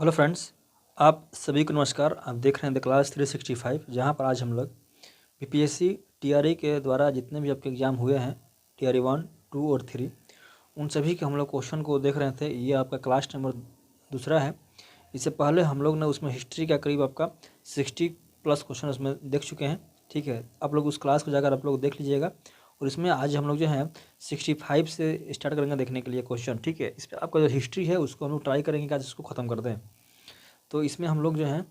Hello friends, आप सभी को नमस्कार। आप देख रहे हैं द क्लास 365, जहां पर आज हम लोग बीपीएससी टीआरई के द्वारा जितने भी आपके एग्ज़ाम हुए हैं, टीआरई 1, 2 और 3, उन सभी के हम लोग क्वेश्चन को देख रहे थे। ये आपका क्लास नंबर दूसरा है। इससे पहले हम लोग ने उसमें हिस्ट्री का करीब आपका 60 प्लस क्वेश्चन उसमें देख चुके हैं। ठीक है, आप लोग उस क्लास को जाकर आप लोग देख लीजिएगा। और इसमें आज हम लोग जो है 65 से स्टार्ट करेंगे देखने के लिए क्वेश्चन। ठीक है, इस पर आपका जो हिस्ट्री है उसको हम लोग ट्राई करेंगे कि आज इसको ख़त्म कर दें। तो इसमें हम लोग जो हैं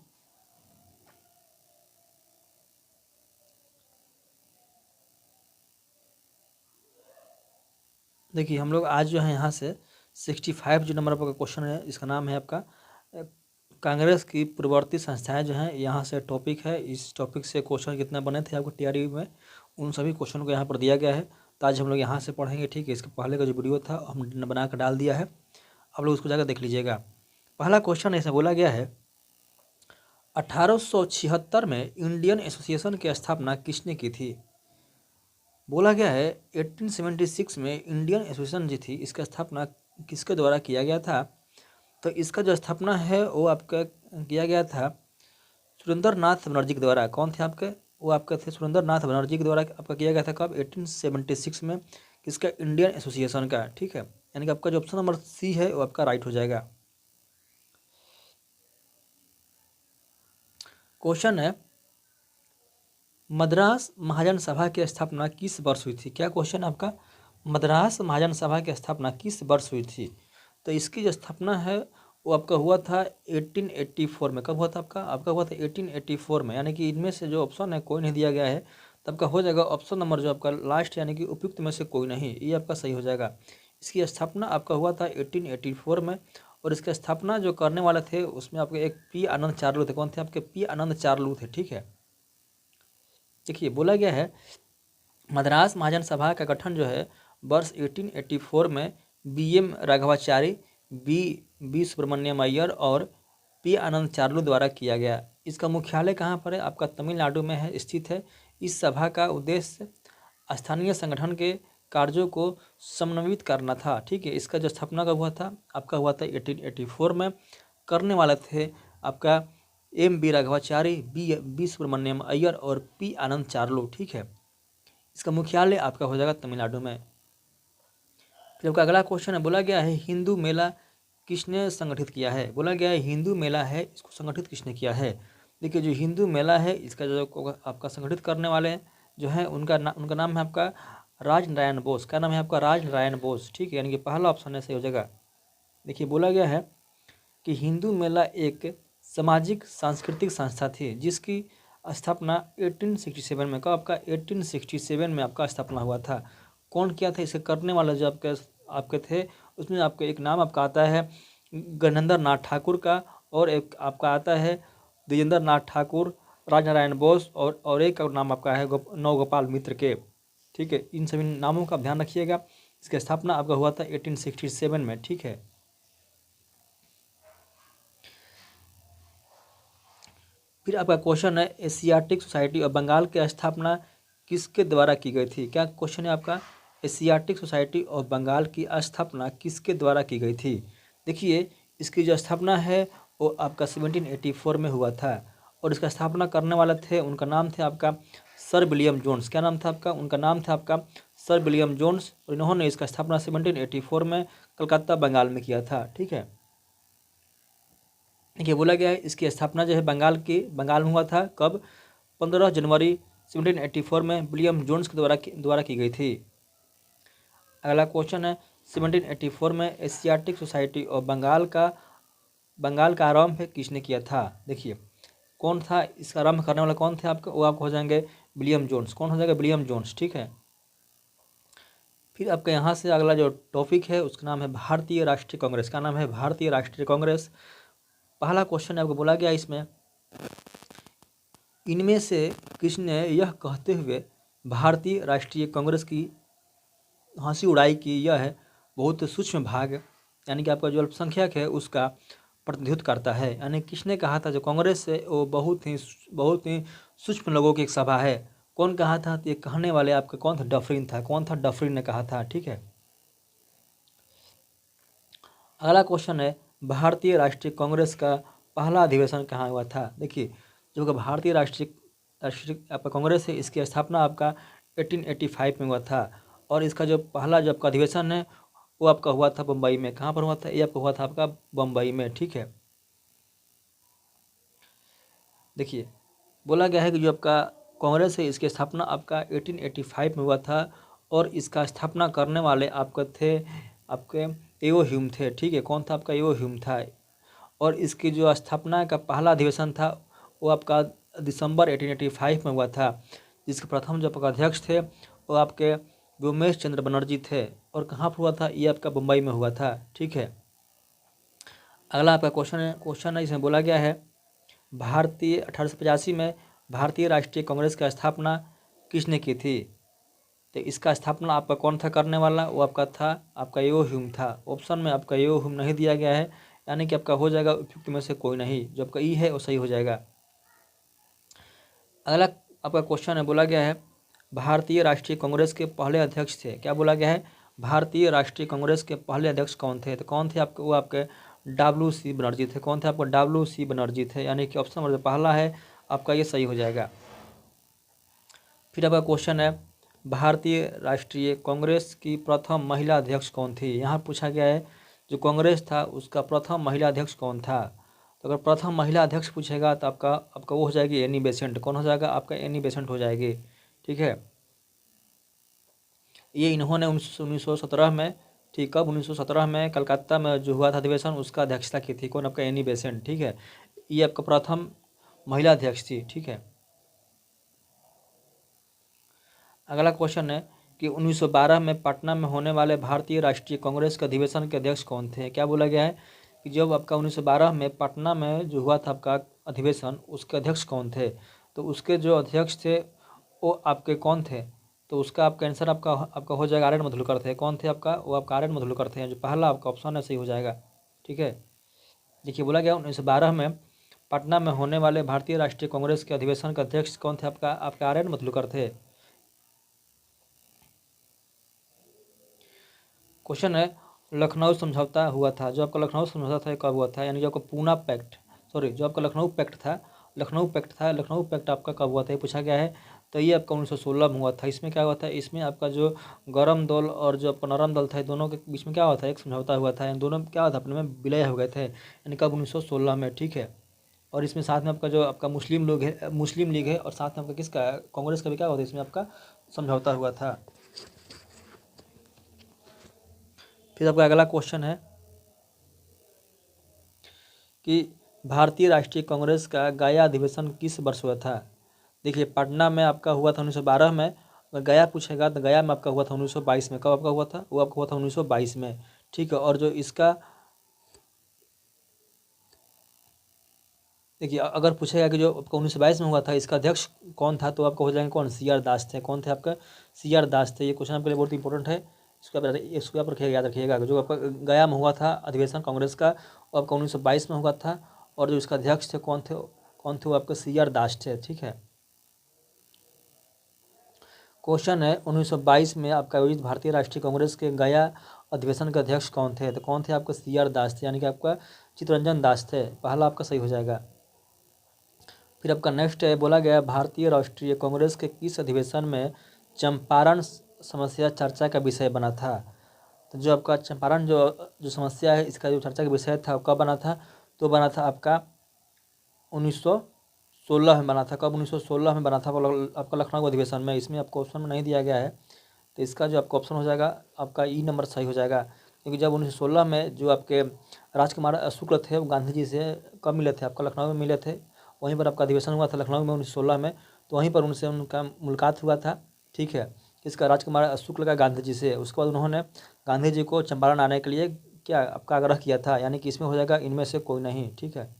देखिए, हम लोग आज जो है यहाँ से 65 जो नंबर आपका क्वेश्चन है, इसका नाम है आपका कांग्रेस की पूर्ववर्ती संस्थाएं जो हैं, यहाँ से टॉपिक है। इस टॉपिक से क्वेश्चन कितने बने थे आपको टीआरई में, उन सभी क्वेश्चन को यहाँ पर दिया गया है। तो आज हम लोग यहाँ से पढ़ेंगे। ठीक है, इसके पहले का जो वीडियो था हमने बना कर डाल दिया है, आप लोग उसको जाकर देख लीजिएगा। पहला क्वेश्चन ऐसे बोला गया है, 1876 में इंडियन एसोसिएशन की स्थापना किसने की थी। बोला गया है 1876 में इंडियन एसोसिएशन जी थी, इसका स्थापना किसके द्वारा किया गया था। तो इसका जो स्थापना है वो आपका किया गया था सुरेंद्र नाथ बनर्जी के द्वारा। कौन थे आपके? वो आपके थे सुरेंद्र नाथ बनर्जी के द्वारा आपका किया गया था। कब? 1876 में। किसका? इंडियन एसोसिएशन का। ठीक है, यानी कि आपका जो ऑप्शन नंबर सी है वो आपका राइट हो जाएगा। क्वेश्चन है, मद्रास महाजन सभा की स्थापना किस वर्ष हुई थी। क्या क्वेश्चन है आपका? मद्रास महाजन सभा की स्थापना किस वर्ष हुई थी। तो इसकी जो स्थापना है वो आपका हुआ था 1884 में। कब हुआ था आपका हुआ था 1884 में। यानी कि इनमें से जो ऑप्शन है कोई नहीं दिया गया है, तो आपका हो जाएगा ऑप्शन नंबर जो आपका लास्ट, यानी कि उपयुक्त में से कोई नहीं, ये आपका सही हो जाएगा। इसकी स्थापना आपका हुआ था 1884 में। और इसकी स्थापना जो करने वाले थे उसमें आपके एक पी आनंद चार्लू थे। कौन थे आपके? पी आनंद चार्लू थे। ठीक है, देखिए बोला गया है मद्रास महाजन सभा का गठन जो है वर्ष 1884 में बी.एम. राघवाचारी, बी सुब्रमण्यम अय्यर और पी आनंद चार्लू द्वारा किया गया। इसका मुख्यालय कहाँ पर है? आपका तमिलनाडु में है, स्थित है। इस सभा का उद्देश्य स्थानीय संगठन के कार्यों को समन्वित करना था। ठीक है, इसका जो स्थापना कब हुआ था? आपका हुआ था 1884 में। करने वाले थे आपका बी राघवाचारी, बी सुब्रमण्यम अय्यर और पी आनंद चार्लू। ठीक है, इसका मुख्यालय आपका हो जाएगा तमिलनाडु में। फिर आपका अगला क्वेश्चन है, बोला गया है हिंदू मेला किसने संगठित किया है। बोला गया है हिंदू मेला है, इसको संगठित किसने किया है। देखिए, जो हिंदू मेला है इसका जो आपका संगठित करने वाले जो है उनका नाम है आपका राज नारायण बोस। क्या नाम है आपका? राज नारायण बोस। ठीक है, यानी कि पहला ऑप्शन ऐसे हो जाएगा। देखिए, बोला गया है कि हिंदू मेला एक सामाजिक सांस्कृतिक संस्था थी जिसकी स्थापना 1867 में। कब? आपका 1867 में आपका स्थापना हुआ था। कौन किया था इसे करने वाला? जो आपके थे उसमें आपका एक नाम आपका आता है गजेंद्र नाथ ठाकुर का, और एक आपका आता है द्विजेंद्र नाथ ठाकुर, राजनारायण बोस, और एक और नाम आपका है नवगोपाल मित्र के। ठीक है, इन सभी नामों का ध्यान रखिएगा। इसकी स्थापना आपका हुआ था 1867 में। ठीक है, फिर आपका क्वेश्चन है एशियाटिक सोसाइटी ऑफ बंगाल की स्थापना किसके द्वारा की गई थी। क्या क्वेश्चन है आपका? एशियाटिक सोसाइटी ऑफ बंगाल की स्थापना किसके द्वारा की गई थी। देखिए, इसकी जो स्थापना है वो आपका 1784 में हुआ था। और इसका स्थापना करने वाले थे, उनका नाम थे आपका सर विलियम जोन्स। क्या नाम था आपका? उनका नाम था आपका सर विलियम जोन्स। और इन्होंने इसका स्थापना 1784 में कलकत्ता बंगाल में किया था। ठीक है, देखिए बोला गया है इसकी स्थापना जो है बंगाल में हुआ था। कब? 15 जनवरी 1784 में विलियम जोन्स के द्वारा की गई थी। अगला क्वेश्चन है, 1784 में एशियाटिक सोसाइटी ऑफ बंगाल का आरंभ किसने किया था। देखिए, कौन था इसका आरंभ करने वाला? कौन थे आपका? वो आपको हो जाएंगे विलियम जोन्स। कौन हो जाएगा? William Jones. ठीक है, फिर आपका यहाँ से अगला जो टॉपिक है उसका नाम है भारतीय राष्ट्रीय कांग्रेस। का नाम है भारतीय राष्ट्रीय कांग्रेस। पहला क्वेश्चन आपको बोला गया इसमें, इनमें से किसने यह कहते हुए भारतीय राष्ट्रीय कांग्रेस की हंसी उड़ाई कि यह है बहुत सूक्ष्म भाग, यानी कि आपका जो अल्पसंख्यक है उसका प्रतिनिधित्व करता है। यानी किसने कहा था जो कांग्रेस है वो बहुत ही सूक्ष्म लोगों की एक सभा है। कौन कहा था? तो ये कहने वाले आपका कौन था? डफरिन था। कौन था? डफरिन ने कहा था। ठीक है, अगला क्वेश्चन है, भारतीय राष्ट्रीय कांग्रेस का पहला अधिवेशन कहाँ हुआ था? देखिए, जो आपका भारतीय राष्ट्रीय आपका कांग्रेस है, इसकी स्थापना आपका 1885 में हुआ था और इसका जो पहला जो आपका अधिवेशन है वो आपका हुआ था बम्बई में। कहाँ पर हुआ था? ये आपका हुआ था आपका बम्बई में, ठीक है। देखिए, बोला गया है कि जो आपका कांग्रेस है इसकी स्थापना आपका 1885 में हुआ था और इसका स्थापना करने वाले आपके एओ ह्यूम थे, ठीक है। कौन था? आपका एओ ह्यूम था। और इसकी जो स्थापना का पहला अधिवेशन था वो आपका दिसंबर 1885 में हुआ था, जिसके प्रथम जो आपका अध्यक्ष थे वो आपके व्योमेश चंद्र बनर्जी थे। और कहाँ पर हुआ था? ये आपका मुंबई में हुआ था, ठीक है। अगला आपका क्वेश्चन है इसमें बोला गया है 1885 में भारतीय राष्ट्रीय कांग्रेस की स्थापना किसने की थी? तो इसका स्थापना आपका कौन था करने वाला? वो आपका था आपका एओ ह्यूम था। ऑप्शन में आपका एओ ह्यूम नहीं दिया गया है, यानी कि आपका हो जाएगा उपयुक्त में से कोई नहीं, जो आपका ई है वो सही हो जाएगा। अगला आपका क्वेश्चन है बोला गया है भारतीय राष्ट्रीय कांग्रेस के पहले अध्यक्ष थे। क्या बोला गया है? भारतीय राष्ट्रीय कांग्रेस के पहले अध्यक्ष कौन थे? तो कौन थे आपके? वो आपके WC बनर्जी थे। कौन थे? आपको WC बनर्जी थे, यानी कि ऑप्शन नंबर जो पहला है आपका ये सही हो जाएगा। फिर आपका क्वेश्चन है भारतीय राष्ट्रीय कांग्रेस की प्रथम महिला अध्यक्ष कौन थी? यहाँ पूछा गया है जो कांग्रेस था उसका प्रथम महिला अध्यक्ष कौन था। तो अगर प्रथम महिला अध्यक्ष पूछेगा तो आपका आपका वो हो जाएगी एनी बेसेंट। कौन हो जाएगा? आपका एनी बेसेंट हो जाएगी, ठीक है। ये इन्होंने 1917 में, ठीक, कब? 1917 में कलकत्ता में जो हुआ था अधिवेशन उसका अध्यक्षता की थी। कौन? आपका एनी बेसेंट, ठीक है। ये आपका प्रथम महिला अध्यक्ष थी, ठीक है। अगला क्वेश्चन है कि 1912 में पटना में होने वाले भारतीय राष्ट्रीय कांग्रेस के अधिवेशन के अध्यक्ष कौन थे? क्या बोला गया है कि जब आपका 1912 में पटना में जो हुआ था आपका अधिवेशन उसके अध्यक्ष कौन थे? तो उसके जो अध्यक्ष थे वो आपके कौन थे? तो उसका आपका आंसर आपका आपका हो जाएगा आर एन मधुलकर थे। कौन थे आपका? वो आपका आर एन मधुलकर थे, जो पहला आपका ऑप्शन है सही हो जाएगा, ठीक है। देखिए, बोला गया 1912 में पटना में होने वाले भारतीय राष्ट्रीय कांग्रेस के अधिवेशन के अध्यक्ष कौन थे? आपका आर एन मधुलकर थे। क्वेश्चन है लखनऊ समझौता हुआ था। जो आपका लखनऊ समझौता था कब हुआ था? यानी जो आपका पूना पैक्ट, सॉरी, जो आपका लखनऊ पैक्ट आपका कब हुआ था ये पूछा गया है। तो ये आपका 1916 में हुआ था। इसमें क्या हुआ था? इसमें आपका जो गरम दल और जो आपका नरम दल था दोनों के बीच में क्या हुआ था? एक समझौता हुआ था। इन दोनों में क्या हुआ था? अपने में विलय हो गए थे, यानी कब? 1916 में, ठीक है। और इसमें साथ में आपका जो आपका मुस्लिम लीग है और साथ में आपका किसका? कांग्रेस का भी क्या हुआ था? इसमें आपका समझौता हुआ था। फिर आपका अगला क्वेश्चन है कि भारतीय राष्ट्रीय कांग्रेस का गया अधिवेशन किस वर्ष हुआ था? देखिए, पटना में आपका हुआ था 1912 में। अगर गया पूछेगा तो गया में आपका हुआ था 1922 में। कब आपका हुआ था? वो आपका हुआ था 1922 में, ठीक है। और जो इसका देखिए, अगर पूछेगा कि जो आपका 1922 में हुआ था इसका अध्यक्ष कौन था, तो आपका हो जाएंगे कौन? CR दास थे। कौन थे आपका? CR दास थे। ये क्वेश्चन आपके लिए बहुत इंपॉर्टेंट है, इसको आप रखिएगा, याद रखिएगा। जो आपका गया में हुआ था अधिवेशन कांग्रेस का वो आपका 1922 में हुआ था और जो इसका अध्यक्ष थे कौन थे? वो आपके CR दास थे, ठीक है। क्वेश्चन है 1922 में आपका आयोजित भारतीय राष्ट्रीय कांग्रेस के गया अधिवेशन के अध्यक्ष कौन थे? तो कौन थे? आपका CR दास थे, यानी कि आपका चित्तरंजन दास थे। पहला आपका सही हो जाएगा। फिर आपका नेक्स्ट है बोला गया भारतीय राष्ट्रीय कांग्रेस के किस अधिवेशन में चंपारण समस्या चर्चा का विषय बना था? तो जो आपका चंपारण जो जो समस्या है इसका जो चर्चा का विषय था वो कब बना था? तो बना था आपका 1916 में बना था। कब? 1916 में बना था आपका लखनऊ अधिवेशन में। इसमें आपको ऑप्शन में नहीं दिया गया है, तो इसका जो आपका ऑप्शन हो जाएगा आपका ई नंबर सही हो जाएगा। क्योंकि जब 1916 में जो आपके राजकुमार शुक्ल थे वो गांधी जी से कब मिले थे? आपका लखनऊ में मिले थे। वहीं पर आपका अधिवेशन हुआ था लखनऊ में 1916 में, तो वहीं पर उनसे उनका मुलाकात हुआ था, ठीक है। इसका राजकुमार शुक्ल का गांधी जी से। उसके बाद उन्होंने गांधी जी को चंपारण आने के लिए क्या आपका आग्रह किया था, यानी कि इसमें हो जाएगा इनमें से कोई नहीं, ठीक है।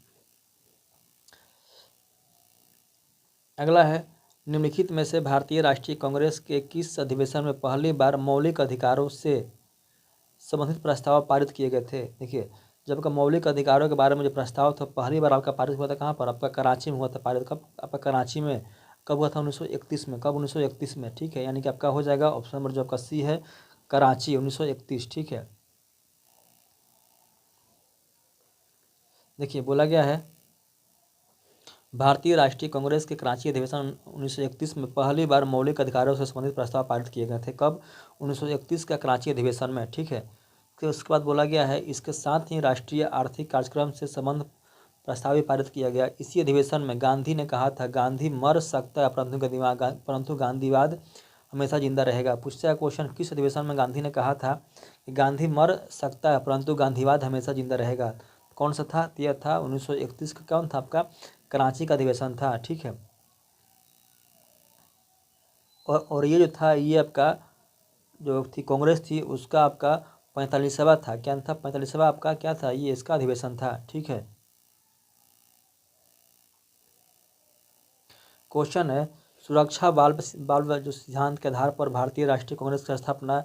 अगला है निम्नलिखित में से भारतीय राष्ट्रीय कांग्रेस के किस अधिवेशन में पहली बार मौलिक अधिकारों से संबंधित प्रस्ताव पारित किए गए थे? देखिए, जब का मौलिक अधिकारों के बारे में जो प्रस्ताव था पहली बार आपका पारित हुआ था कहाँ पर? आपका कराची में हुआ था पारित। कब? आपका कराची में। कब हुआ था? 1931 में। कब? 1931 में, ठीक है। यानी कि आपका हो जाएगा ऑप्शन नंबर जो आपका सी है कराची 1931, ठीक है। देखिए बोला गया है, भारतीय राष्ट्रीय कांग्रेस के कराची अधिवेशन 1931 में पहली बार मौलिक अधिकारों से संबंधित प्रस्ताव पारित किए गए थे। कब? 1931 का कराची अधिवेशन में, ठीक है। फिर उसके बाद बोला गया है, इसके साथ ही राष्ट्रीय आर्थिक कार्यक्रम से संबंध प्रस्ताव भी पारित किया गया। इसी अधिवेशन में गांधी ने कहा था, गांधी मर सकता है परंतु गांधीवाद हमेशा जिंदा रहेगा। पूछता है क्वेश्चन, किस अधिवेशन में गांधी ने कहा था कि गांधी मर सकता है परंतु गांधीवाद हमेशा जिंदा रहेगा? कौन सा था? यह था 1931 का, कौन था आपका? कराची का अधिवेशन था, ठीक है। और ये जो था, ये आपका जो थी कांग्रेस थी, उसका आपका 45वां था। क्या था? 45वां आपका क्या था? ये इसका अधिवेशन था, ठीक है। क्वेश्चन है, सुरक्षा वाल्व जो सिद्धांत के आधार पर भारतीय राष्ट्रीय कांग्रेस की स्थापना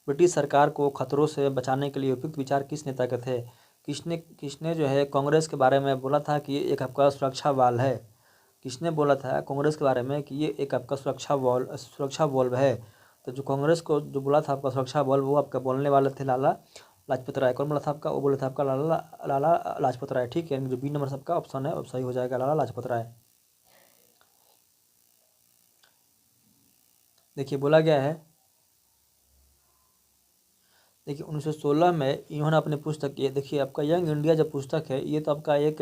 ब्रिटिश सरकार को खतरों से बचाने के लिए उपयुक्त विचार किस नेता के थे? किसने किसने जो है कांग्रेस के बारे में बोला था कि ये एक आपका सुरक्षा वाल्व है? किसने बोला था कांग्रेस के बारे में कि ये एक आपका सुरक्षा वॉल्व है? तो जो कांग्रेस को जो बोला था आपका सुरक्षा वॉल्व, वो आपका बोलने वाले थे लाला लाजपत राय। कौन बोला था आपका? वो बोला था आपका लाला लाला लाजपत राय, ठीक है। जो बी नंबर सबका ऑप्शन है वो सही हो जाएगा, लाला लाजपत राय। देखिए बोला गया है, देखिए 1916 में इन्होंने अपनी पुस्तक, ये देखिए आपका यंग इंडिया जो पुस्तक है, ये तो आपका एक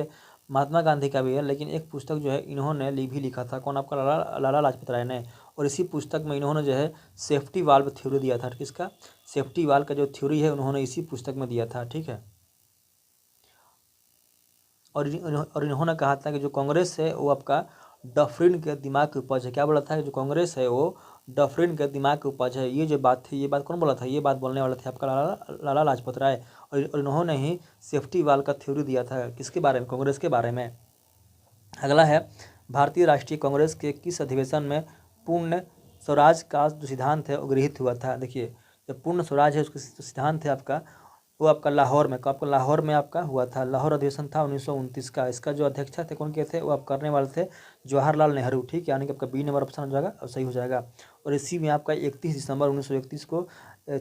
महात्मा गांधी का भी है, लेकिन एक पुस्तक जो है इन्होंने भी लिखा था। कौन? आपका लाला लाजपत राय ने। और इसी पुस्तक में इन्होंने जो है सेफ्टी वाल्व थ्योरी दिया था। किसका? सेफ्टी वाल्व का जो थ्योरी है उन्होंने इसी पुस्तक में दिया था, ठीक है। और इन्होंने कहा था कि जो कांग्रेस है वो आपका डफरिन के दिमाग की उपज है। क्या बोला था? कि जो कांग्रेस है वो डफरिन के दिमाग की उपज है। ये जो बात थी, ये बात कौन बोला था? ये बात बोलने वाले थे आपका लाला लाजपत राय। और इन्होंने ही सेफ्टी वाल का थ्योरी दिया था। किसके बारे में? कांग्रेस के बारे में। अगला है, भारतीय राष्ट्रीय कांग्रेस के किस अधिवेशन में पूर्ण स्वराज का जो सिद्धांत है वो गृहीत हुआ था? देखिए, जो पूर्ण स्वराज है उसका सिद्धांत है आपका, वो आपका लाहौर में, आपका लाहौर में आपका हुआ था। लाहौर अधिवेशन था 1929 का। इसका जो अध्यक्षता थे कौन के थे? वो आप करने वाले थे जवाहरलाल नेहरू, ठीक है। यानी कि आपका बी नंबर ऑप्शन हो जाएगा और सही हो जाएगा। और इसी में आपका 31 दिसंबर 1931 को,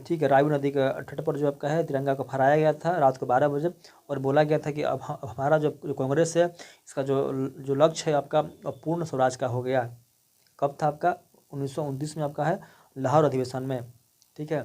ठीक है, रावी नदी के तट पर जो आपका है तिरंगा को फहराया गया था रात को 12 बजे। और बोला गया था कि अब हमारा जो कांग्रेस है, इसका जो जो लक्ष्य है आपका अब पूर्ण स्वराज का हो गया। कब था आपका? 1929 में आपका है, लाहौर अधिवेशन में, ठीक है।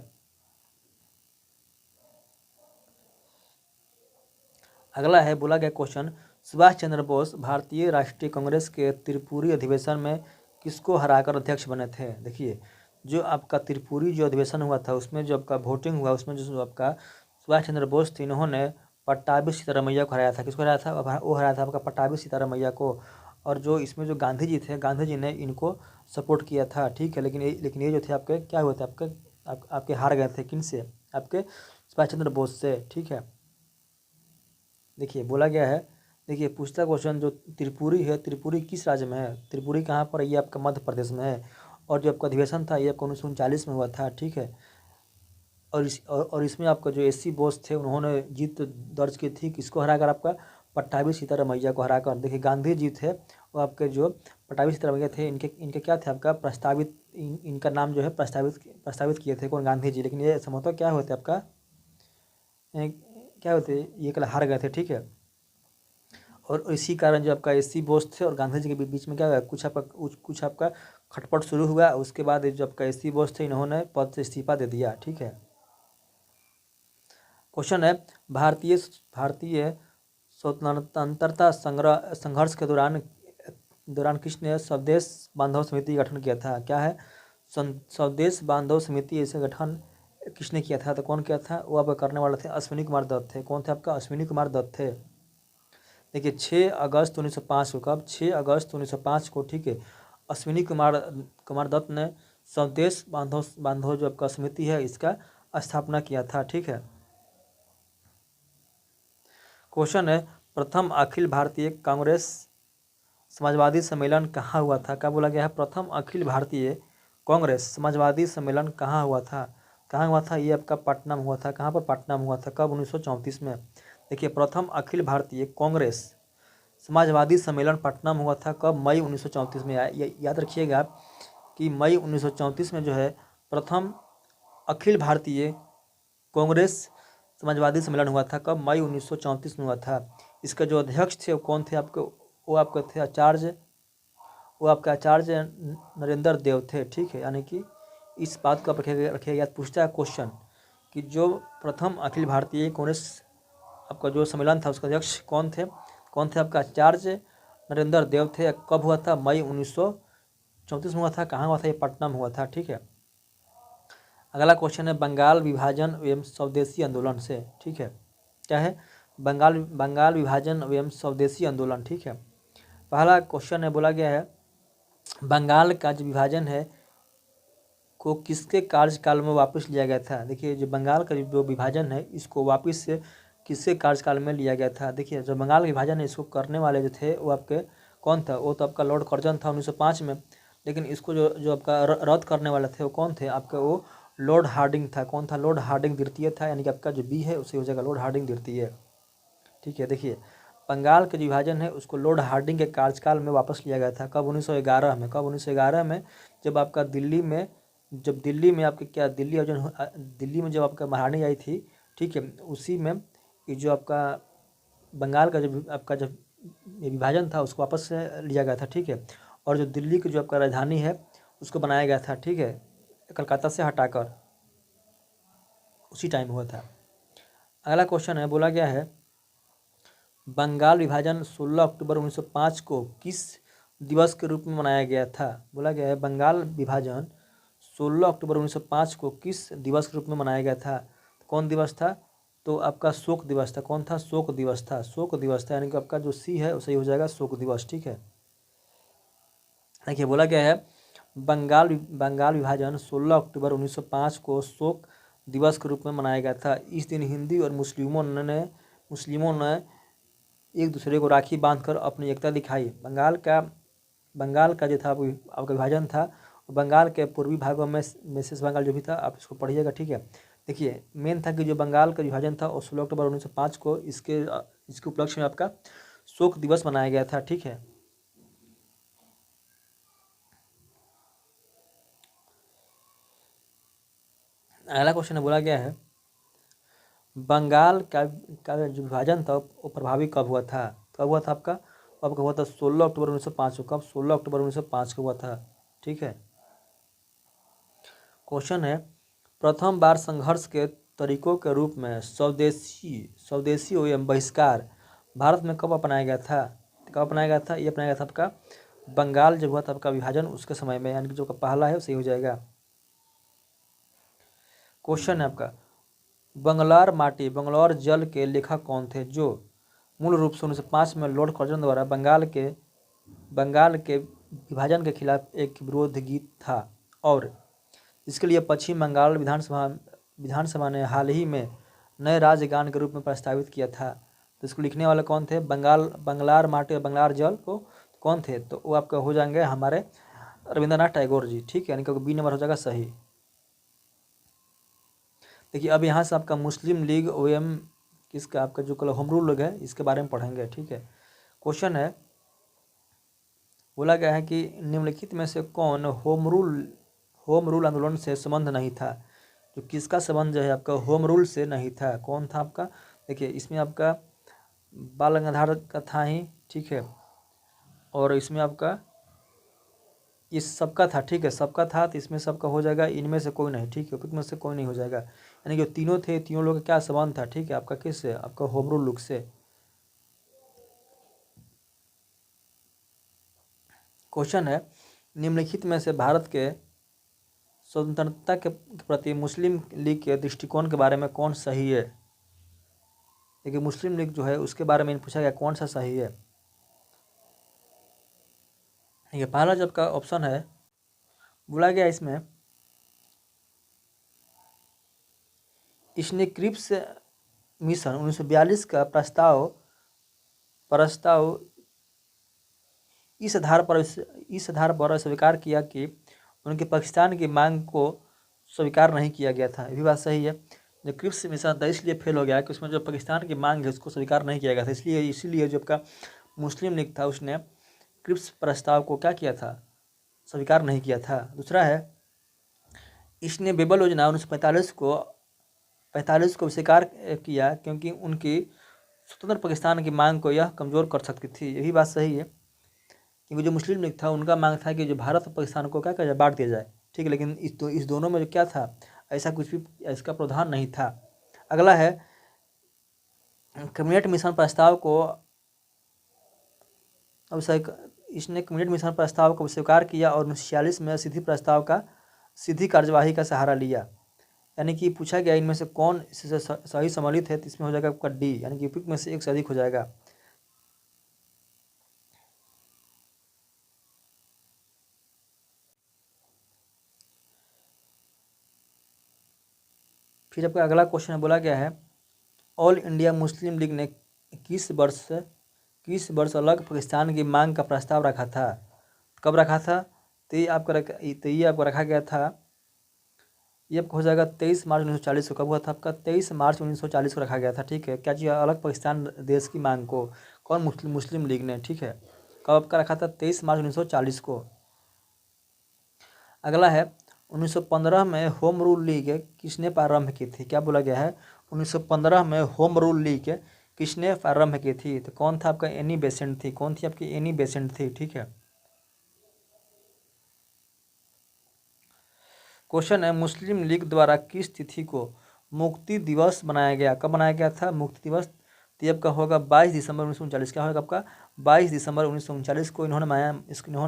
अगला है, बोला गया क्वेश्चन, सुभाष चंद्र बोस भारतीय राष्ट्रीय कांग्रेस के त्रिपुरी अधिवेशन में किसको हराकर अध्यक्ष बने थे? देखिए, जो आपका त्रिपुरी जो अधिवेशन हुआ था उसमें जो आपका वोटिंग हुआ, उसमें जो आपका सुभाष चंद्र बोस थे, इन्होंने पट्टाभी सीतारामैया को हराया था। किसको हराया था? वो हराया था आपका पट्टाभी सीतारामैया को। और जो इसमें जो गांधी जी थे, गांधी जी ने इनको सपोर्ट किया था, ठीक है। लेकिन ये जो थे आपके क्या हुए थे? आपके हार गए थे। किन से? आपके सुभाष चंद्र बोस से, ठीक है। देखिए बोला गया है, देखिए पूछता क्वेश्चन, जो त्रिपुरी है, त्रिपुरी किस राज्य में है? त्रिपुरी कहाँ पर है? ये आपका मध्य प्रदेश में है। और जो आपका अधिवेशन था ये आपका 1939 में हुआ था, ठीक है। और इसमें आपका जो एससी बोस थे उन्होंने जीत दर्ज की थी। किसको हराकर? आपका पट्टाभी सीतारामैया को हराकर। देखिए गांधी जी थे वो आपके जो पट्टाभी सीतारामैया थे, इनके इनके क्या थे? आपका प्रस्तावित, इनका नाम जो है प्रस्तावित किए थे कौन? गांधी जी। लेकिन ये समझौता क्या होते आपका, क्या होते, ये कल हार गए थे, ठीक है। और इसी कारण जो आपका एससी बोस थे और गांधी जी के बीच में क्या हुआ, कुछ आपका खटपट शुरू हुआ। उसके बाद जो आपका एससी बोस थे इन्होंने पद से इस्तीफा दे दिया, ठीक है। क्वेश्चन है, भारतीय भारतीय स्वतंत्रता संघर्ष के दौरान किसने स्वदेश बांधव समिति का गठन किया था? क्या है? स्वदेश बांधव समिति, इसे गठन किसने किया था? तो कौन किया था? वो आपका करने वाले थे अश्विनी कुमार दत्त थे। कौन थे आपका? अश्विनी कुमार दत्त थे। देखिए 6 अगस्त 1905 को, कब? 6 अगस्त 1905 को, ठीक है। अश्विनी कुमार दत्त ने स्वदेश बांधव जो आपका समिति है इसका स्थापना किया था, ठीक है। क्वेश्चन है, प्रथम अखिल भारतीय कांग्रेस समाजवादी सम्मेलन कहाँ हुआ था? क्या बोला गया है? प्रथम अखिल भारतीय कांग्रेस समाजवादी सम्मेलन कहाँ हुआ था? कहाँ हुआ था? ये आपका पटना में हुआ था। कहाँ पर? पटना में हुआ था। कब? 1934 में। देखिए प्रथम अखिल भारतीय कांग्रेस समाजवादी सम्मेलन पटना में हुआ था। कब? मई 1934 में। याद रखिएगा कि मई 1934 में जो है प्रथम अखिल भारतीय कांग्रेस समाजवादी सम्मेलन हुआ था। कब? मई 1934 में हुआ था। इसका जो अध्यक्ष थे वो कौन थे आपके, वो आपके थे आचार्य, वो आपका आचार्य नरेंद्र देव थे। ठीक है, यानी कि इस बात को आप रखिएगा याद। पूछता है क्वेश्चन कि जो प्रथम अखिल भारतीय कांग्रेस आपका जो सम्मेलन था उसका अध्यक्ष कौन थे, आपका आचार्य नरेंद्र देव थे। कब हुआ था, मई 1934 में हुआ था। कहाँ हुआ था, ये पटना में हुआ था। ठीक है, अगला क्वेश्चन है बंगाल विभाजन एवं स्वदेशी आंदोलन से। ठीक है, क्या है, बंगाल विभाजन एवं स्वदेशी आंदोलन। ठीक है, पहला क्वेश्चन है, बोला गया है बंगाल का जो विभाजन है को किसके कार्यकाल में वापस लिया गया था। देखिए, जो बंगाल का जो विभाजन है इसको वापस से किसके कार्यकाल में लिया गया था। देखिए, जो बंगाल का विभाजन है इसको करने वाले जो थे वो आपके कौन था, वो तो आपका लॉर्ड कर्जन था 1905 में। लेकिन इसको जो आपका रद्द करने वाले थे वो कौन थे, आपका वो लॉर्ड हार्डिंग था। कौन था, लॉर्ड हार्डिंग द्वितीय था, यानी कि आपका जो बी है उसे हो जाएगा लॉर्ड हार्डिंग द्वितीय। ठीक है, देखिए बंगाल का विभाजन है उसको लॉर्ड हार्डिंग के कार्यकाल में वापस लिया गया था। कब, 1911 में। कब, 1911 में, जब आपका दिल्ली में, आपके क्या दिल्ली और दिल्ली में जब आपका महारानी आई थी। ठीक है, उसी में ये जो आपका बंगाल का जो आपका जब विभाजन था उसको वापस से लिया गया था। ठीक है, और जो दिल्ली की जो आपका राजधानी है उसको बनाया गया था। ठीक है, कलकत्ता से हटाकर, उसी टाइम हुआ था। अगला क्वेश्चन है, बोला गया है बंगाल विभाजन 16 अक्टूबर 1905 को किस दिवस के रूप में मनाया गया था। बोला गया है बंगाल विभाजन 16 अक्टूबर 1905 को किस दिवस के रूप में मनाया गया था। कौन दिवस था, तो आपका शोक दिवस था। कौन था, शोक दिवस था। शोक दिवस था, यानी कि आपका जो सी है उसे हो जाएगा शोक दिवस। ठीक है, देखिए बोला गया है बंगाल विभाजन 16 अक्टूबर 1905 को शोक दिवस के रूप में मनाया गया था। इस दिन हिंदी और मुस्लिमों ने एक दूसरे को राखी बांधकर अपनी एकता दिखाई। बंगाल का जो था आपका विभाजन था, बंगाल के पूर्वी भागों में शेष बंगाल जो भी था, आप इसको पढ़िएगा। ठीक है, देखिए मेन था कि जो बंगाल का विभाजन था और 16 अक्टूबर 1905 को इसके उपलक्ष्य में आपका शोक दिवस मनाया गया था। ठीक है, अगला क्वेश्चन बोला गया है बंगाल का जो विभाजन था वो प्रभावी कब हुआ था। कब हुआ था आपका हुआ था 16 अक्टूबर 1905 को। कब, 16 अक्टूबर 1905 को हुआ था। ठीक है, क्वेश्चन है प्रथम बार संघर्ष के तरीकों के रूप में स्वदेशी एवं बहिष्कार भारत में कब अपनाया गया था। कब अपनाया गया था, ये अपनाया गया था आपका बंगाल जब हुआ था आपका विभाजन उसके समय में, यानी कि जो पहला है सही हो जाएगा। क्वेश्चन है आपका बंगलार माटी बंगलौर जल के लेखक कौन थे, जो मूल रूप से 1905 में लॉर्ड कर्जन द्वारा बंगाल के विभाजन के खिलाफ एक विरोध गीत था और इसके लिए पश्चिम बंगाल विधानसभा ने हाल ही में नए राज्य गान के रूप में प्रस्तावित किया था। तो इसको लिखने वाले कौन थे, बंगलार माटी और बंगलार जल को कौन थे, तो वो आपका हो जाएंगे हमारे रविंद्रनाथ टैगोर जी। ठीक है, यानी कि बी नंबर हो जाएगा सही। देखिए अब यहाँ से आपका मुस्लिम लीग एवं किसका आपका जो कल होम रूल लीग है इसके बारे में पढ़ेंगे। ठीक है, क्वेश्चन है बोला गया है कि निम्नलिखित में से कौन होम रूल आंदोलन से संबंध नहीं था। जो किसका संबंध जो है आपका होम रूल से नहीं था, कौन था आपका, देखिए इसमें आपका बाल गंगाधर का था ही। ठीक है, और इसमें आपका इस सबका था। ठीक है, सबका था, तो इसमें सबका हो जाएगा, इनमें से कोई नहीं। ठीक है, उपयुक्त में से कोई नहीं हो जाएगा, यानी कि तीनों थे, तीनों लोग का क्या संबंध था। ठीक है, आपका किससे, आपका होम रूल लुक से। क्वेश्चन है निम्नलिखित में से भारत के स्वतंत्रता के प्रति मुस्लिम लीग के दृष्टिकोण के बारे में कौन सही है। देखिए मुस्लिम लीग जो है उसके बारे में पूछा गया कौन सा सही है। ये पहला जब का ऑप्शन है, बोला गया इसने क्रिप्स मिशन 1942 का प्रस्ताव इस आधार पर स्वीकार किया कि उनके पाकिस्तान की मांग को स्वीकार नहीं किया गया था। ये भी बात सही है। जो क्रिप्स मिशन था इसलिए फेल हो गया कि उसमें जो पाकिस्तान की मांग है उसको स्वीकार नहीं किया गया था, इसीलिए जो आपका मुस्लिम लीग था उसने क्रिप्स प्रस्ताव को क्या किया था, स्वीकार नहीं किया था। दूसरा है इसने बेबल योजना 1945 को स्वीकार किया क्योंकि उनकी स्वतंत्र पाकिस्तान की मांग को यह कमज़ोर कर सकती थी। यही बात सही है, क्योंकि जो मुस्लिम लीग था उनका मांग था कि जो भारत और पाकिस्तान को क्या किया जाए, बांट दिया जाए। ठीक है, लेकिन इस दोनों में जो क्या था, ऐसा कुछ भी इसका प्रावधान नहीं था। अगला है कैबिनेट मिशन प्रस्ताव को इसने कैबिनेट मिशन प्रस्ताव को स्वीकार किया और 1946 में सीधी कार्यवाही का सहारा लिया। यानी कि पूछा गया इनमें से कौन इससे सही सम्मिलित है, तो इसमें हो जाएगा आपका डी, यानी कि उपयुक्त में से एक से अधिक हो जाएगा। फिर आपका अगला क्वेश्चन बोला गया है ऑल इंडिया मुस्लिम लीग ने किस वर्ष अलग पाकिस्तान की मांग का प्रस्ताव रखा था। कब रखा था, तो ये आपको रखा गया था, ये आपको हो जाएगा 23 मार्च 1940 को। कब हुआ था आपका, 23 मार्च 1940 को रखा गया था। ठीक है, क्या चीज़, अलग पाकिस्तान देश की मांग को कौन, मुस्लिम लीग ने। ठीक है, कब आपका रखा था, 23 मार्च 1940 को। अगला है 1915 में होम रूल लीग किसने प्रारंभ की थी। क्या बोला गया है, 1915 में होम रूल लीग किसने प्रारंभ की थी, तो कौन था आपका, एनी बेसेंट थी। कौन थी आपकी, एनी बेसेंट थी। ठीक है, क्वेश्चन है मुस्लिम लीग द्वारा किस तिथि को मुक्ति दिवस बनाया गया। कब बनाया गया था मुक्ति दिवस, तो आपका होगा 22 दिसंबर 1939। क्या होगा आपका, 22 दिसंबर 1939 को इन्होंने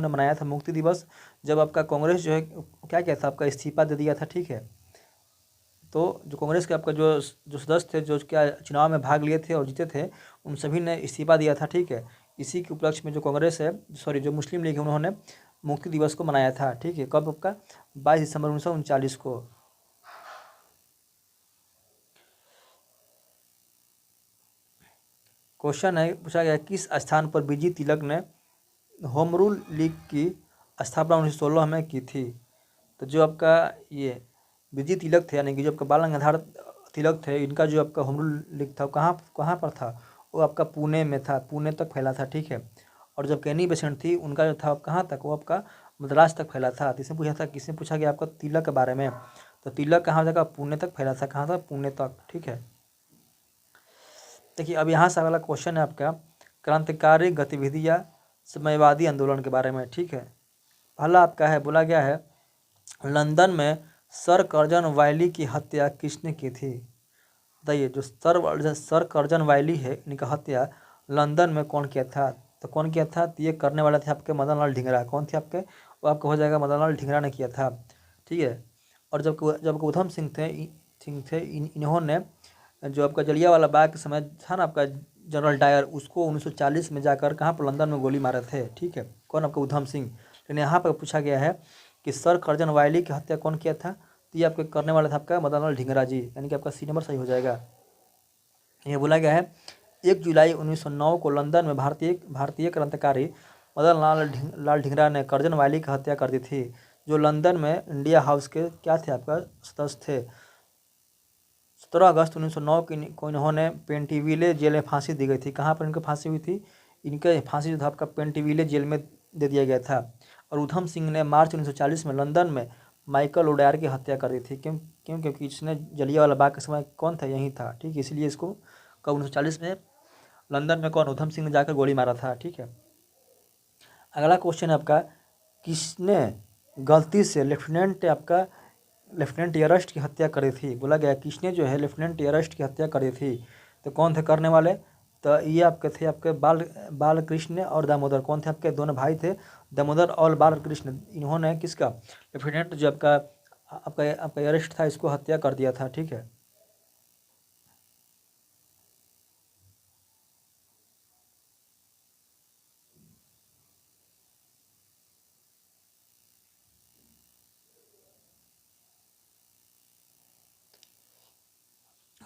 मनाया था मुक्ति दिवस, जब आपका कांग्रेस जो है क्या किया था, आपका इस्तीफा दे दिया था। ठीक है, तो जो कांग्रेस के आपका जो सदस्य थे, जो क्या चुनाव में भाग लिए थे और जीते थे, उन सभी ने इस्तीफा दिया था। ठीक है, इसी के उपलक्ष्य में जो कांग्रेस है, सॉरी जो मुस्लिम लीग है, उन्होंने मुक्ति दिवस को मनाया था। ठीक है, कब आपका, 22 दिसंबर 1939 को। क्वेश्चन है, पूछा गया किस स्थान पर बीजी तिलक ने होम रूल लीग की स्थापना 1916 में की थी। तो जो आपका ये बीजी तिलक थे, यानी कि जो आपका बाल गंगाधर तिलक थे, इनका जो आपका होम रूल लीग था, कहाँ कहाँ पर था, वो आपका पुणे में था, पुणे तक फैला था। ठीक है, और जब कैनी बेसेंट थी, उनका जो था कहाँ तक, वो आपका मद्रास तक फैला था। तो किसने पूछा गया आपका तिलक के बारे में, तो तिलक कहाँ जगह, पुणे तक फैला था। कहाँ था, पुणे तक। ठीक है, देखिए अब यहाँ से अगला क्वेश्चन है आपका क्रांतिकारी गतिविधियाँ साम्यवादी आंदोलन के बारे में। ठीक है, पहला आपका है, बोला गया है लंदन में सर कर्जन वाइली की हत्या किसने की थी। बताइए, जो सर कर्जन वाइली है, इनका हत्या लंदन में कौन किया था, तो कौन किया था, तो ये करने वाले थे आपके मदन लाल ढींगरा। कौन थे आपके, वो आपका हो जाएगा मदन लाल ढींगरा ने किया था। ठीक है, और जब उधम सिंह थे इन्होंने जो आपका जलियांवाला बाग के समय था ना आपका जनरल डायर, उसको 1940 में जाकर कहाँ पर, लंदन में गोली मारे थे। ठीक है, कौन, आपका उधम सिंह। लेकिन यहाँ पर पूछा गया है कि सर कर्जन वाइली की हत्या कौन किया था, तो ये आपके करने वाला था आपका मदन लाल ढींगरा जी, यानी कि आपका सी नंबर सही हो जाएगा। ये बोला गया है 1 जुलाई 1909 को लंदन में भारतीय क्रांतिकारी मदन लाल ढींगरा ने कर्जन वाइली की हत्या कर दी थी, जो लंदन में इंडिया हाउस के क्या थे, आपका सदस्य थे। 17 अगस्त 1909 को इन्होंने पेंटीविले जेल में फांसी दी गई थी। कहाँ पर इनको फांसी हुई थी, इनके फांसी जो था आपका पेंटीविले जेल में दे दिया गया था। और उधम सिंह ने मार्च 1940 में लंदन में माइकल ओडायर की हत्या कर दी थी। क्योंकि इसने जलियांवाला बाग के समय कौन था, यही था। ठीक है, इसलिए इसको कब 1940 में लंदन में कौन, उधम सिंह ने जाकर गोली मारा था। ठीक है, अगला क्वेश्चन है आपका किसने गलती से लेफ्टिनेंट एयरस्ट की हत्या करी थी। बोला गया किसने जो है लेफ्टिनेंट एयरस्ट की हत्या करी थी, तो कौन थे करने वाले, तो ये आपके थे आपके बालकृष्ण और दामोदर। कौन थे आपके, दोनों भाई थे, दामोदर और बालकृष्ण। इन्होंने किसका, लेफ्टिनेंट जो आपका आपका आपका एयरस्ट था, इसको हत्या कर दिया था। ठीक है,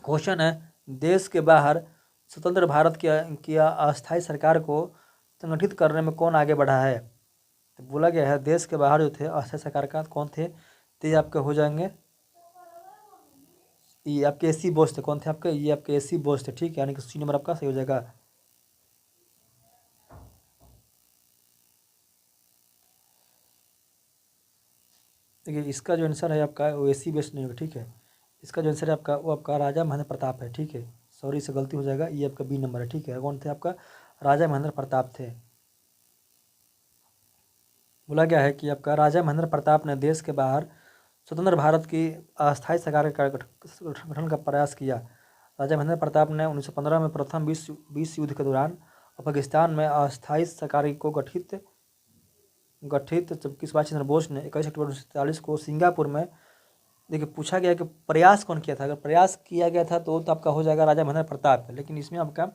क्वेश्चन है देश के बाहर स्वतंत्र भारत की अस्थायी सरकार को संगठित करने में कौन आगे बढ़ा है। तो बोला गया है देश के बाहर जो थे अस्थायी सरकार का कौन थे, तो ये आपके हो जाएंगे, ये आपके एसी बोस थे। कौन थे आपके, ये आपके एसी बोस थे। ठीक है, यानी कि सी नंबर आपका सही हो जाएगा। देखिए इसका जो आंसर है आपका वो एसी बेस नहीं होगा। ठीक है, इसका जो आंसर है आपका वो आपका राजा महेंद्र प्रताप है। ठीक है, सॉरी इससे गलती हो जाएगा, ये आपका बी नंबर है। ठीक है, कौन थे आपका? राजा महेंद्र प्रताप थे। बोला गया है कि आपका राजा महेंद्र प्रताप ने देश के बाहर स्वतंत्र भारत की अस्थायी सरकार का गठन का प्रयास किया। राजा महेंद्र प्रताप ने 1915 में प्रथम विश्व युद्ध के दौरान पाकिस्तान में अस्थायी सरकार को गठित जबकि सुभाष चंद्र बोस ने 21 अक्टूबर 1943 को सिंगापुर में, देखिए पूछा गया कि प्रयास कौन किया था। अगर प्रयास किया गया था तो आपका हो जाएगा राजा महेंद्र प्रताप, लेकिन इसमें आपका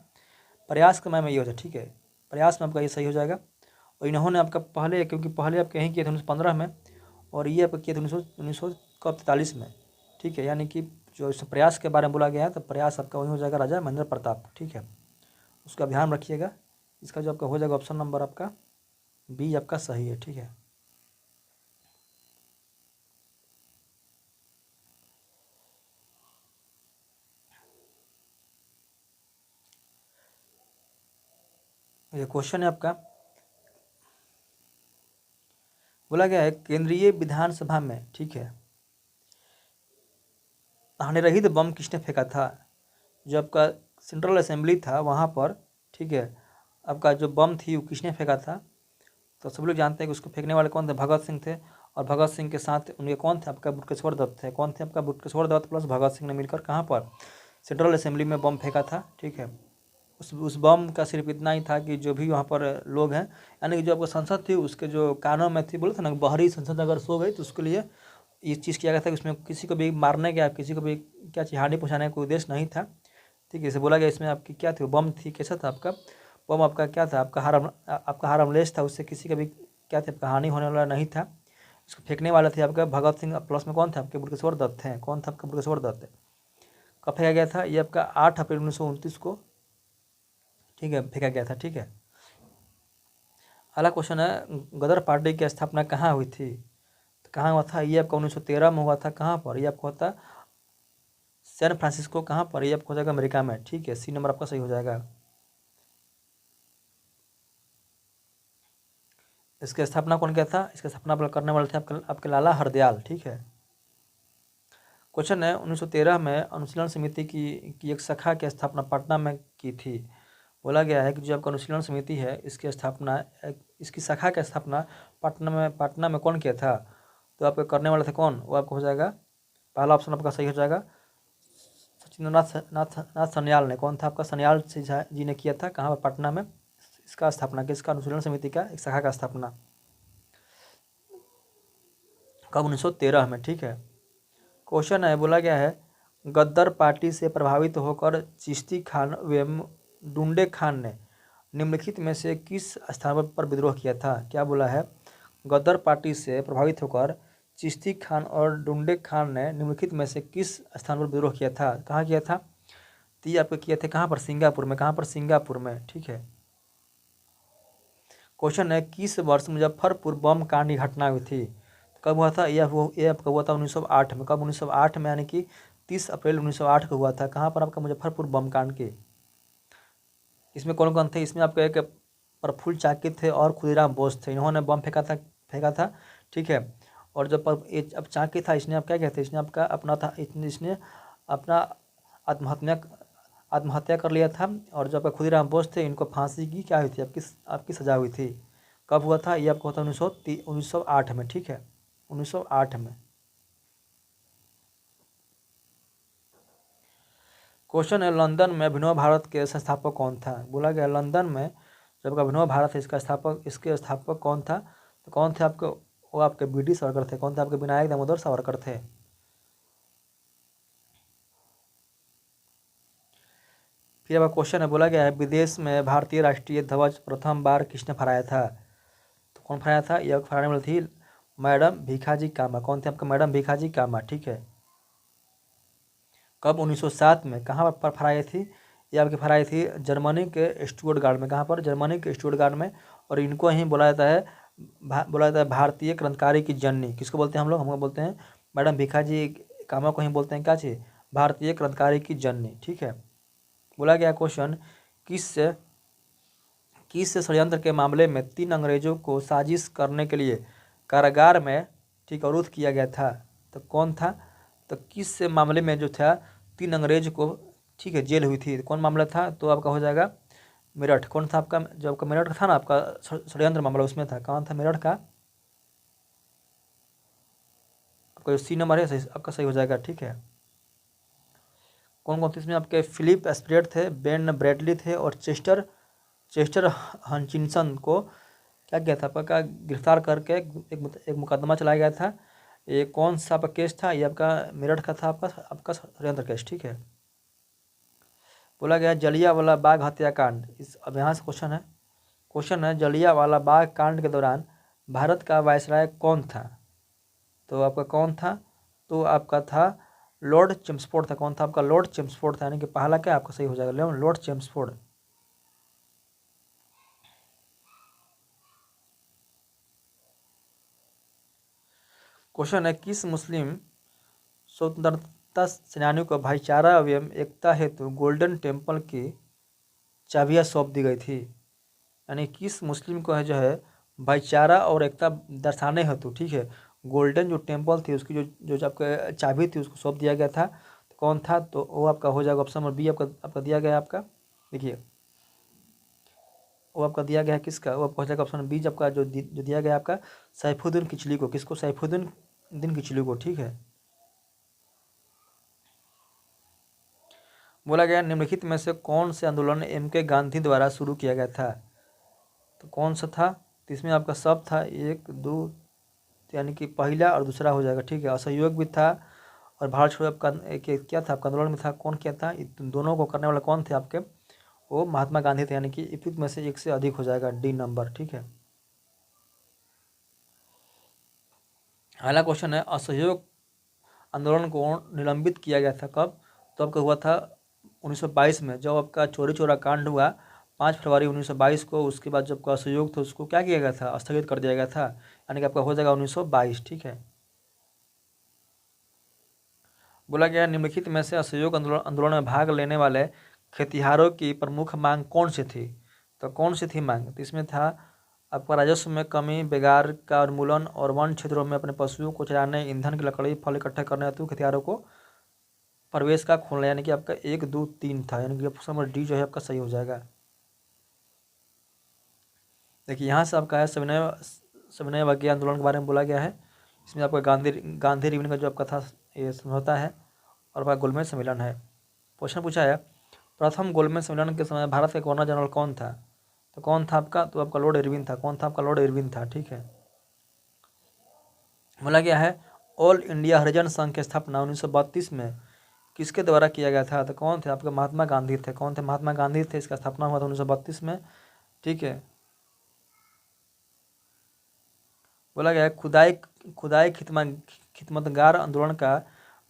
प्रयास का में ये हो जाए। ठीक है, प्रयास में आपका ये सही हो जाएगा। और इन्होंने आपका पहले, क्योंकि पहले आप कहीं किए थे 1915 में, और ये आपका किए थे 1943 में। ठीक है, यानी कि जो इस प्रयास के बारे में बोला गया है तो प्रयास आपका वही हो जाएगा राजा महेंद्र प्रताप। ठीक है, उसका ध्यान रखिएगा। इसका जो आपका हो जाएगा ऑप्शन नंबर आपका बी आपका सही है। ठीक है, ये क्वेश्चन है आपका। बोला गया है केंद्रीय विधानसभा में, ठीक है, हानिरहित बम किसने फेंका था? जो आपका सेंट्रल असेंबली था वहाँ पर, ठीक है, आपका जो बम थी वो किसने फेंका था? तो सब लोग जानते हैं कि उसको फेंकने वाले कौन थे? भगत सिंह थे। और भगत सिंह के साथ उनके कौन थे? आपका बुटकेश्वर दत्त थे। कौन थे आपका? बुटकेश्वर दत्त प्लस भगत सिंह ने मिलकर कहाँ पर? सेंट्रल असेंबली में बम फेंका था। ठीक है, उस बम का सिर्फ इतना ही था कि जो भी वहाँ पर लोग हैं, यानी कि जो आपका संसद थी उसके जो कानों में थी, बोले थे ना बाहरी संसद अगर सो गई तो उसके लिए ये चीज़ किया गया था कि उसमें किसी को भी मारने का, किसी को भी क्या चीज़ हानि पहुँचाने का कोई उद्देश्य नहीं था। ठीक है, इसे बोला गया इसमें आपकी क्या थी? बम थी। कैसा था आपका बम? आपका क्या था? आपका हार्मलेस था, उससे किसी का भी क्या था आपका हानि होने वाला नहीं था। इसको फेंकने वाले थे आपका भगत सिंह, प्लस में कौन था? आपके बुटकेश्वर दत्त थे। कौन था आपका? बुटकेश्वर दत्त। कब फेंका गया था? ये आपका 8 अप्रैल 1929 को, ठीक है, फेंका गया था। ठीक है, अगला क्वेश्चन है गदर पार्टी की स्थापना कहाँ हुई थी? तो कहाँ हुआ था? ये आपका 1913 में हुआ था। कहाँ पर? ये आपको होता सैन फ्रांसिस्को। कहाँ पर? ये आपको हो जाएगा अमेरिका में। ठीक है, सी नंबर आपका सही हो जाएगा। इसकी स्थापना कौन किया था? इसकी स्थापना करने वाले थे आपके लाला हरदयाल। ठीक है, क्वेश्चन है 1913 में अनुशीलन समिति की एक शाखा की स्थापना पटना में की थी। बोला गया है कि जो आपका अनुशीलन समिति है इसकी स्थापना, इसकी शाखा की स्थापना पटना में कौन किया था? तो आपके करने वाले थे कौन? वो आपको हो जाएगा, पहला ऑप्शन आपका सही हो जाएगा, सचिंद्रनाथ नाथ नाथ सन्याल ने। कौन था आपका? सन्याल जी ने किया था। कहाँ पर? पटना में। इसका स्थापना, किसका? अनुशीलन समिति का एक शाखा का स्थापना कब? 1913 में। ठीक है, क्वेश्चन है, बोला गया है गद्दर पार्टी से प्रभावित होकर चिश्ती खान एवं डुंडे खान ने निम्नलिखित में से किस स्थान पर विद्रोह किया था? क्या बोला है? गद्दर पार्टी से प्रभावित होकर चिश्ती खान और डुंडे खान ने निम्नलिखित में से किस स्थान पर विद्रोह किया था? कहाँ किया था? तो ये आपके किए थे कहाँ पर? सिंगापुर में। कहाँ पर? सिंगापुर में। ठीक है, क्वेश्चन है किस वर्ष मुजफ्फरपुर बम कांड की घटना हुई थी? कब हुआ था? ये आपका हुआ था 1908 में। कब? 1908 में, यानी कि 30 अप्रैल 1908 को हुआ था। कहाँ पर? आपका मुजफ्फरपुर बम कांड के। इसमें कौन कौन थे? इसमें आपका एक प्रफुल्ल चाकी थे और खुदीराम बोस थे। इन्होंने बम फेंका था। ठीक है, और जब अब चाकी था, इसने आप क्या कहते हैं, इसने आपका अपना था, इसने अपना आत्महत्या आत्महत्या कर लिया था। और जो आपका खुदीराम बोस थे, इनको फांसी की क्या हुई थी? आपकी सजा हुई थी। कब हुआ था? ये आपको होता है 1908 में। ठीक है, 1908 में। क्वेश्चन है लंदन में अभिनव भारत के संस्थापक कौन था? बोला गया लंदन में जब अभिनव भारत है इसके स्थापक कौन था? तो कौन थे आपके? वो आपके बी डी सावरकर थे। कौन थे आपके? विनायक दामोदर सावरकर थे। फिर आपका क्वेश्चन है, बोला गया है विदेश में भारतीय राष्ट्रीय ध्वज प्रथम बार किसने फहराया था? तो कौन फहराया था? यह फहराने वाली थी मैडम भीखाजी कामा। कौन थे आपका? मैडम भीखाजी कामा। ठीक है, कब? 1907 में। कहाँ पर फहराई थी? ये आपकी फहराई थी जर्मनी के स्टुटगार्ट में। कहाँ पर? जर्मनी के स्टुटगार्ट में। और इनको ही बोला जाता है भारतीय क्रांतिकारी की जननी। किसको बोलते हैं हम लोग बोलते हैं मैडम भीखाजी कामा को ही बोलते हैं क्या चीज़? भारतीय क्रांतिकारी की जननी। ठीक है, बोला गया क्वेश्चन किस षड्यंत्र के मामले में 3 अंग्रेजों को साजिश करने के लिए कारागार में, ठीक, अवरुद्ध किया गया था? तो कौन था? तो किस मामले में जो था 3 अंग्रेज को ठीक है, जेल हुई थी। कौन मामला था? तो आपका हो जाएगा मेरठ। कौन था आपका? जो आपका मेरठ का था ना, आपका षड्यंत्र मामला उसमें था। कौन था? मेरठ का। आपका जो सी नंबर है सही, आपका सही हो जाएगा। ठीक है, कौन कौन थे इसमें? आपके फिलिप एस्प्रेट थे, बेन ब्रैडली थे, और चेस्टर चेस्टर हचिंसन को क्या किया था? आपका गिरफ्तार करके एक मुकदमा चलाया गया था। ये कौन सा आपका केस था? ये आपका मेरठ का था, आपका आपका षड्यंत्र केस। ठीक है, बोला गया जलियांवाला बाग हत्याकांड। इस अब यहाँ से क्वेश्चन है जलियांवाला बाग कांड के दौरान भारत का वायसराय कौन था? तो आपका कौन था? तो आपका था लॉर्ड चेम्सफोर्ड था। कौन था आपका? लॉर्ड चेम्सफोर्ड था। यानी कि पहला क्या आपका सही हो जाएगा? Lord Chelmsford. क्वेश्चन है किस मुस्लिम स्वतंत्रता सेनानियों को भाईचारा एवं एकता हेतु गोल्डन टेम्पल की चाबियां सौंप दी गई थी? यानी किस मुस्लिम को है जो है भाईचारा और एकता दर्शाने हेतु, ठीक है, गोल्डन जो टेम्पल थी उसकी जो जो आपका चाबी थी उसको सौंप दिया गया था। तो कौन था? तो वो आपका हो जाएगा ऑप्शन नंबर बी। आपका आपका दिया गया है आपका, देखिए वो आपका दिया गया है किसका? वो आपका हो जाएगा ऑप्शन बी। आपका जो दिया गया है आपका सैफुद्दीन किचली को। किसको? सैफुद्दीन दिन किचलू को। ठीक है, बोला गया निम्नलिखित में से कौन से आंदोलन एम के गांधी द्वारा शुरू किया गया था? तो कौन सा था? तो इसमें आपका सब था, एक दो, यानी कि पहला और दूसरा हो जाएगा। ठीक है, असहयोग भी था और भारत छोड़ो आपका क्या था? आपका आंदोलन में था। कौन किया था? दोनों को करने वाला कौन थे आपके? वो महात्मा गांधी थे। यानी कि उपयुक्त में से एक से अधिक हो जाएगा, डी नंबर। ठीक है, अगला क्वेश्चन है असहयोग आंदोलन को निलंबित किया गया था कब? तो आपका हुआ था 1922 में, जब आपका चोरी चोरा कांड हुआ 5 फरवरी 1922 को। उसके बाद जब का असहयोग था उसको क्या किया गया था? स्थगित कर दिया गया था। यानी कि आपका हो जाएगा 1922। ठीक है, बोला गया निम्नलिखित में से असहयोग आंदोलन में भाग लेने वाले खेतिहरों की प्रमुख मांग कौन सी थी? तो कौन सी थी मांग? तो इसमें था आपका राजस्व में कमी, बेगार का उन्मूलन, और वन क्षेत्रों में अपने पशुओं को चराने, ईंधन की लकड़ी, फल इकट्ठा करने हेतु खेतिहरों को प्रवेश का खोलना। यानी कि आपका 1 2 3 था। यानी कि ऑप्शन नंबर डी जो है आपका सही हो जाएगा। देखिए यहाँ से आपका है सविनय सविनय अवज्ञा आंदोलन के बारे में बोला गया है। इसमें आपका गांधी गांधी रिविन का जो आपका था ये समझौता है, और आपका गोलमेज सम्मेलन है। क्वेश्चन पूछा है प्रथम गोलमेज सम्मेलन के समय भारत का गवर्नर जनरल कौन था? तो कौन था आपका? तो आपका लॉर्ड इरविन था। कौन था आपका? लॉर्ड इरविन था। ठीक है, बोला गया है ऑल इंडिया हरिजन संघ की स्थापना 1932 में किसके द्वारा किया गया था? तो कौन थे आपके? महात्मा गांधी थे। कौन थे? महात्मा गांधी थे। इसका स्थापना हुआ था 1932 में। ठीक है, बोला गया है खुदाई खिदमतगार आंदोलन का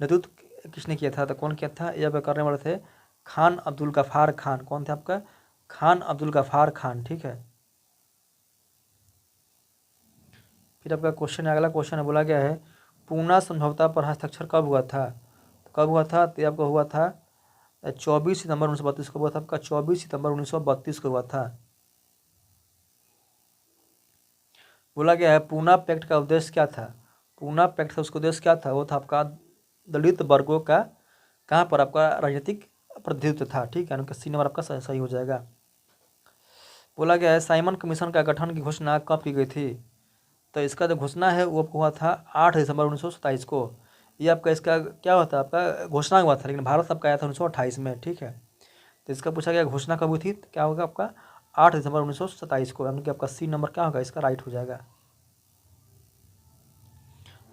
नेतृत्व किसने किया था? तो कौन किया था? यह करने वाले थे खान अब्दुल गफ्फार खान। कौन थे आपका? खान अब्दुल गफ्फार खान। ठीक है, फिर आपका क्वेश्चन है, अगला क्वेश्चन है, बोला गया है पूना समझौता पर हस्ताक्षर कब हुआ था? तो कब हुआ था? तो ये आपका हुआ था 24 सितंबर 1932 को हुआ था। आपका 24 सितंबर 1932 को हुआ था। बोला गया है पूना पैक्ट का उद्देश्य क्या था? पूना पैक्ट का उसका उद्देश्य क्या था? वो था आपका दलित वर्गों का कहाँ पर आपका राजनीतिक प्रतिनिधित्व था। ठीक है, उनका सी नंबर आपका सही हो जाएगा। बोला गया है साइमन कमीशन का गठन की घोषणा कब की गई थी? तो इसका जो घोषणा है वो हुआ था 8 दिसंबर 1927 को। ये आपका इसका क्या होता है? आपका घोषणा हुआ था, लेकिन भारत आपका आया था 1928 में। ठीक है, तो इसका पूछा गया घोषणा कब हुई थी? तो क्या होगा आपका 8 दिसंबर 1927 को। यानी कि आपका सी नंबर क्या होगा? इसका राइट हो जाएगा।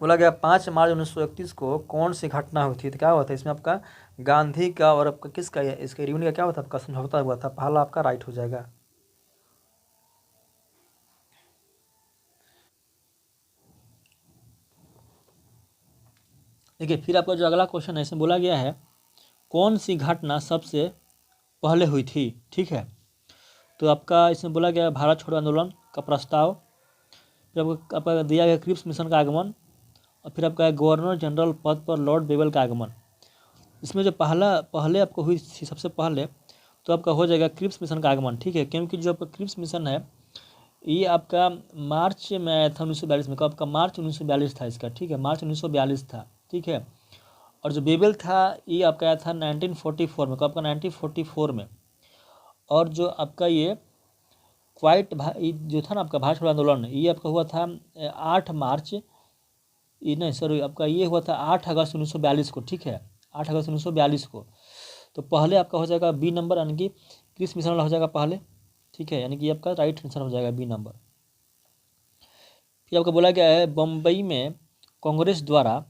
बोला गया 5 मार्च 1931 को कौन सी घटना हुई थी? तो क्या हुआ था? इसमें आपका गांधी का और आपका किसका, इसका यूनियन का क्या हुआ था? आपका समझौता हुआ था। पहला आपका राइट हो जाएगा। देखिए फिर आपका जो अगला क्वेश्चन है इसमें बोला गया है कौन सी घटना सबसे पहले हुई थी? ठीक है, तो आपका इसमें बोला गया भारत छोड़ो आंदोलन का प्रस्ताव, फिर आपका दिया गया क्रिप्स मिशन का आगमन, और फिर आपका गवर्नर जनरल पद पर लॉर्ड बेवल का आगमन। इसमें जो पहले आपको हुई थी सबसे पहले, तो आपका हो जाएगा क्रिप्स मिशन का आगमन। ठीक है, क्योंकि जो आपका क्रिप्स मिशन है ये आपका मार्च में आया था 1942 में। कब? आपका मार्च 1942 था इसका। ठीक है, मार्च 1942 था। ठीक है, और जो बेबल था ये आपका आया था 1944 में, कब आपका 1944 में। और जो आपका ये जो था ना आपका भारत छोड़ो आंदोलन, ये आपका हुआ था 8 मार्च, ये नहीं सॉरी, आपका ये हुआ था 8 अगस्त 1942 को, ठीक है, 8 अगस्त 1942 को। तो पहले आपका हो जाएगा बी नंबर, यानी कि क्रिस मिशन वाला हो जाएगा पहले, ठीक है, यानी कि आपका राइट आंसर हो जाएगा बी नंबर। फिर आपको बोला गया है बम्बई में कांग्रेस द्वारा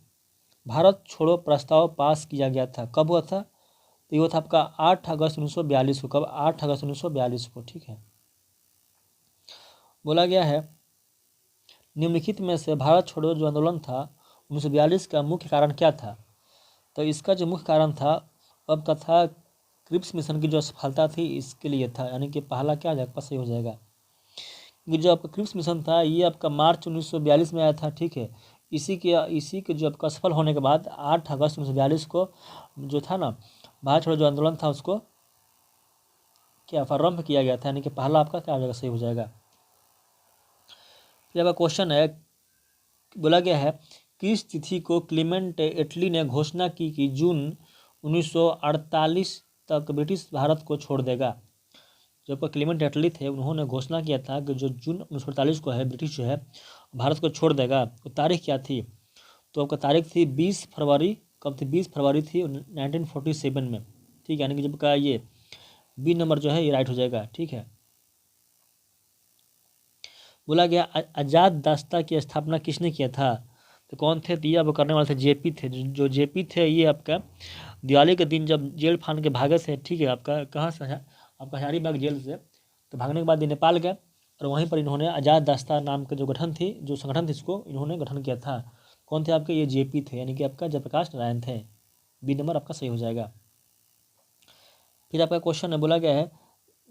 भारत छोड़ो प्रस्ताव पास किया गया था, कब हुआ था? तो ये हुआ था आपका 8 अगस्त 1942 को, कब? 8 अगस्त 1942 को, ठीक है। बोला गया है निम्नलिखित में से भारत छोड़ो जो आंदोलन था 1942 का मुख्य कारण क्या था? तो इसका जो मुख्य कारण था अब का था क्रिप्स मिशन की जो सफलता थी इसके लिए था, यानी कि पहला क्या आपका सही हो जाएगा। ये जो आपका क्रिप्स मिशन था ये आपका मार्च 1942 में आया था, ठीक है। इसी के जो आपका सफल होने के बाद 8 अगस्त 1942 को जो था ना भारत छोड़ो जो आंदोलन था उसको क्या प्रारंभ किया गया था, यानी कि पहला आपका क्या हो जाएगा, सही हो जाएगा। फिर आपका क्वेश्चन है, बोला गया है किस तिथि को क्लीमेंट एटली ने घोषणा की कि जून 1948 तक ब्रिटिश भारत को छोड़ देगा। जो आपका क्लीमेंट एटली थे उन्होंने घोषणा किया था कि जो जून 1948 को है ब्रिटिश जो है भारत को छोड़ देगा। तो तारीख क्या थी? तो आपका तारीख थी 20 फरवरी, कब थी? 20 फरवरी थी 1947 में, ठीक है, यानी कि जब का ये बी नंबर जो है ये राइट हो जाएगा, ठीक है। बोला गया आज़ाद दास्ता की स्थापना किसने किया था? तो कौन थे? तो ये अब करने वाले थे जेपी थे। जो जेपी थे ये आपका दिवाली के दिन जब जेल फान के भागे थे, ठीक है, आपका कहाँ से है? आपका हजारीबाग जेल से। तो भागने के बाद ये नेपाल गए और वहीं पर इन्होंने आज़ाद दास्ता नाम का जो संगठन थी इसको इन्होंने गठन किया था। कौन थे आपके? ये जेपी थे, यानी कि आपका जयप्रकाश नारायण थे। बी नंबर आपका सही हो जाएगा। फिर आपका क्वेश्चन है, बोला गया है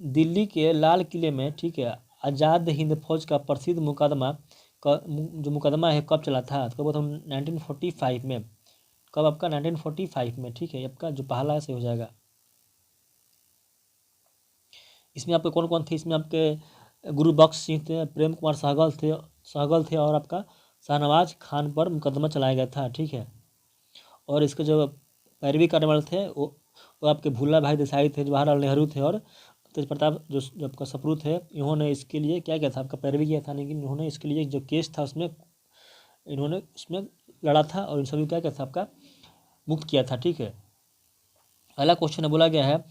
दिल्ली के लाल किले में, ठीक है, आज़ाद हिंद फौज का प्रसिद्ध मुकदमा जो मुकदमा है कब चला था? तो कब? 1945 में। कब आपका? 1945 में, ठीक है, आपका जो पहला से हो जाएगा। इसमें आपके कौन कौन थे? इसमें आपके गुरु बख्श सिंह थे, प्रेम कुमार सहगल थे और आपका शाहनवाज खान पर मुकदमा चलाया गया था, ठीक है। और इसके जो पैरवी करने वाले थे वो आपके भुल्ला भाई देसाई थे, जवाहरलाल नेहरू थे और तेज प्रताप जो आपका सप्रू थे। इन्होंने इसके लिए क्या किया था? आपका पैरवी किया था, लेकिन इन्होंने इसके लिए जो केस था उसमें इन्होंने उसमें लड़ा था और इन सभी क्या किया था? आपका मुक्त किया था, ठीक है। अगला क्वेश्चन है, बोला गया है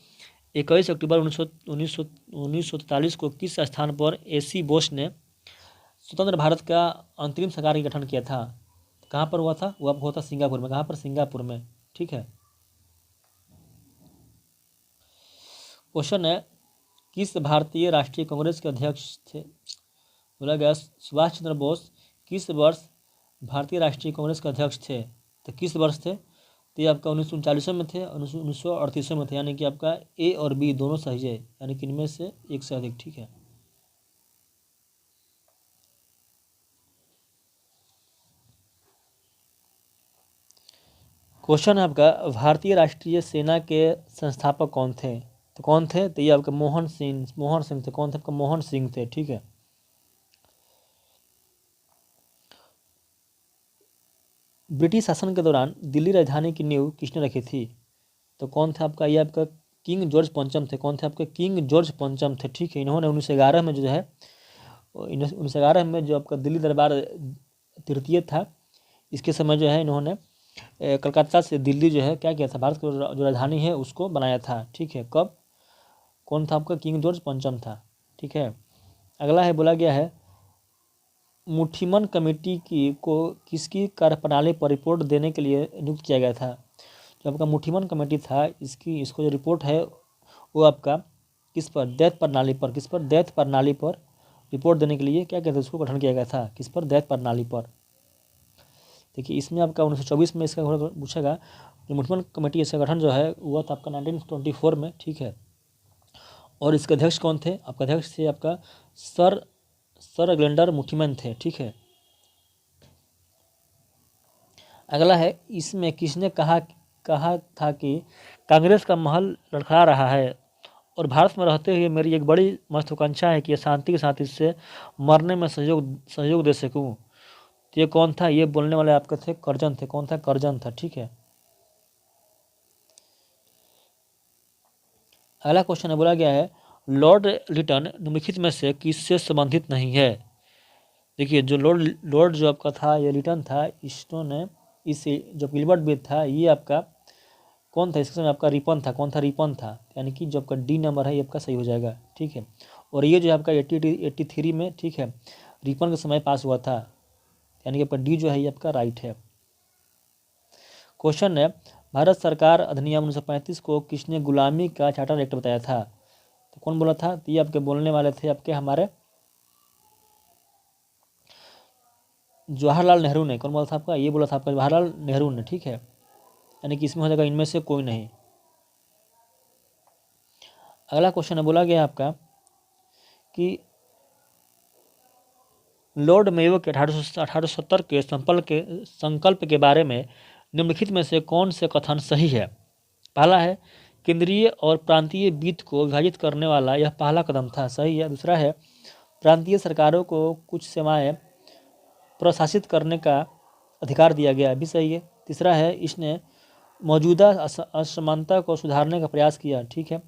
21 अक्टूबर 1943 को किस स्थान पर AC बोस ने स्वतंत्र भारत का अंतरिम सरकार का गठन किया था? कहाँ पर हुआ था? वो हुआ था सिंगापुर में। कहाँ पर? सिंगापुर में, ठीक है। क्वेश्चन है किस भारतीय राष्ट्रीय कांग्रेस के अध्यक्ष थे? बोला गया सुभाष चंद्र बोस किस वर्ष भारतीय राष्ट्रीय कांग्रेस के अध्यक्ष थे? तो किस वर्ष थे? तो ये आपका 1939 में थे, 1938 में थे, यानी कि आपका ए और बी दोनों सही है, यानी कि इनमें से एक से अधिक, ठीक है। क्वेश्चन है आपका भारतीय राष्ट्रीय सेना के संस्थापक कौन थे? तो कौन थे? तो ये आपका मोहन सिंह थे। कौन थे? आपका मोहन सिंह थे, ठीक है। ब्रिटिश शासन के दौरान दिल्ली राजधानी की नींव किसने रखी थी? तो कौन था आपका? ये आपका किंग जॉर्ज पंचम थे। कौन थे आपके? किंग जॉर्ज पंचम थे, ठीक है। इन्होंने 1911 में जो है 1911 में जो आपका दिल्ली दरबार तृतीय था इसके समय जो है इन्होंने कलकत्ता से दिल्ली जो है क्या किया था? भारत की जो राजधानी है उसको बनाया था, ठीक है। कब? कौन था आपका? किंग जॉर्ज पंचम था, ठीक है। अगला है, बोला गया है मुठीमन कमेटी को किसकी कार्यप्रणाली पर रिपोर्ट देने के लिए नियुक्त किया गया था? जो आपका मुठीमन कमेटी था इसको जो रिपोर्ट है वो आपका किस पर? दैत प्रणाली पर। किस पर? दैत प्रणाली पर रिपोर्ट देने के लिए क्या कहते हैं उसको गठन किया गया था? किस पर? दैत प्रणाली पर। देखिए इसमें आपका 1924 में इसका पूछेगा। जो मुठीमन कमेटी इसका गठन जो है हुआ था आपका 1924 में, ठीक है। और इसके अध्यक्ष कौन थे? आपका अध्यक्ष थे आपका सर ग्लेंडर मुठीमन थे, ठीक है। अगला है इसमें किसने कहा था कि कांग्रेस का महल लड़खड़ा रहा है और भारत में रहते हुए मेरी एक बड़ी महत्वाकांक्षा है कि शांति के साथ इससे मरने में सहयोग दे सकूं। तो ये कौन था? ये बोलने वाले आपके थे कर्जन थे। कौन था? कर्जन था, ठीक है। अगला क्वेश्चन है, बोला गया है लॉर्ड लिटन निम्नलिखित में से किससे संबंधित नहीं है। देखिए जो लॉर्ड जो आपका था ये लिटन था, इन्होंने इस जो गिलबर्ट बेथ था ये आपका कौन था, इसके समय आपका रिपन था। कौन था? रिपन था। यानी कि जो आपका डी नंबर है ये आपका सही हो जाएगा। ठीक है, और ये जो आपका 83 में, ठीक है, रिपन के समय पास हुआ था, यानी कि आपका डी जो है ये आपका राइट है। क्वेश्चन है, भारत सरकार अधिनियम 1935 को किसने गुलामी का चार्टर एक्ट बताया था। तो कौन बोला था? तो ये आपके बोलने वाले थे आपके हमारे जवाहरलाल नेहरू ने। कौन बोला था आपका? ये बोला था आपका जवाहरलाल नेहरू ने। ठीक है, यानी कि इसमें हो जाएगा इनमें से कोई नहीं। अगला क्वेश्चन है, बोला गया आपका कि लॉर्ड मेयो के 1870 के संकल्प के बारे में निम्नलिखित में से कौन से कथन सही है। पहला है, केंद्रीय और प्रांतीय वित्त को विभाजित करने वाला यह पहला कदम था, सही है। दूसरा है, प्रांतीय सरकारों को कुछ सेवाएं प्रशासित करने का अधिकार दिया गया, भी सही है। तीसरा है, इसने मौजूदा असमानता को सुधारने का प्रयास किया, ठीक है।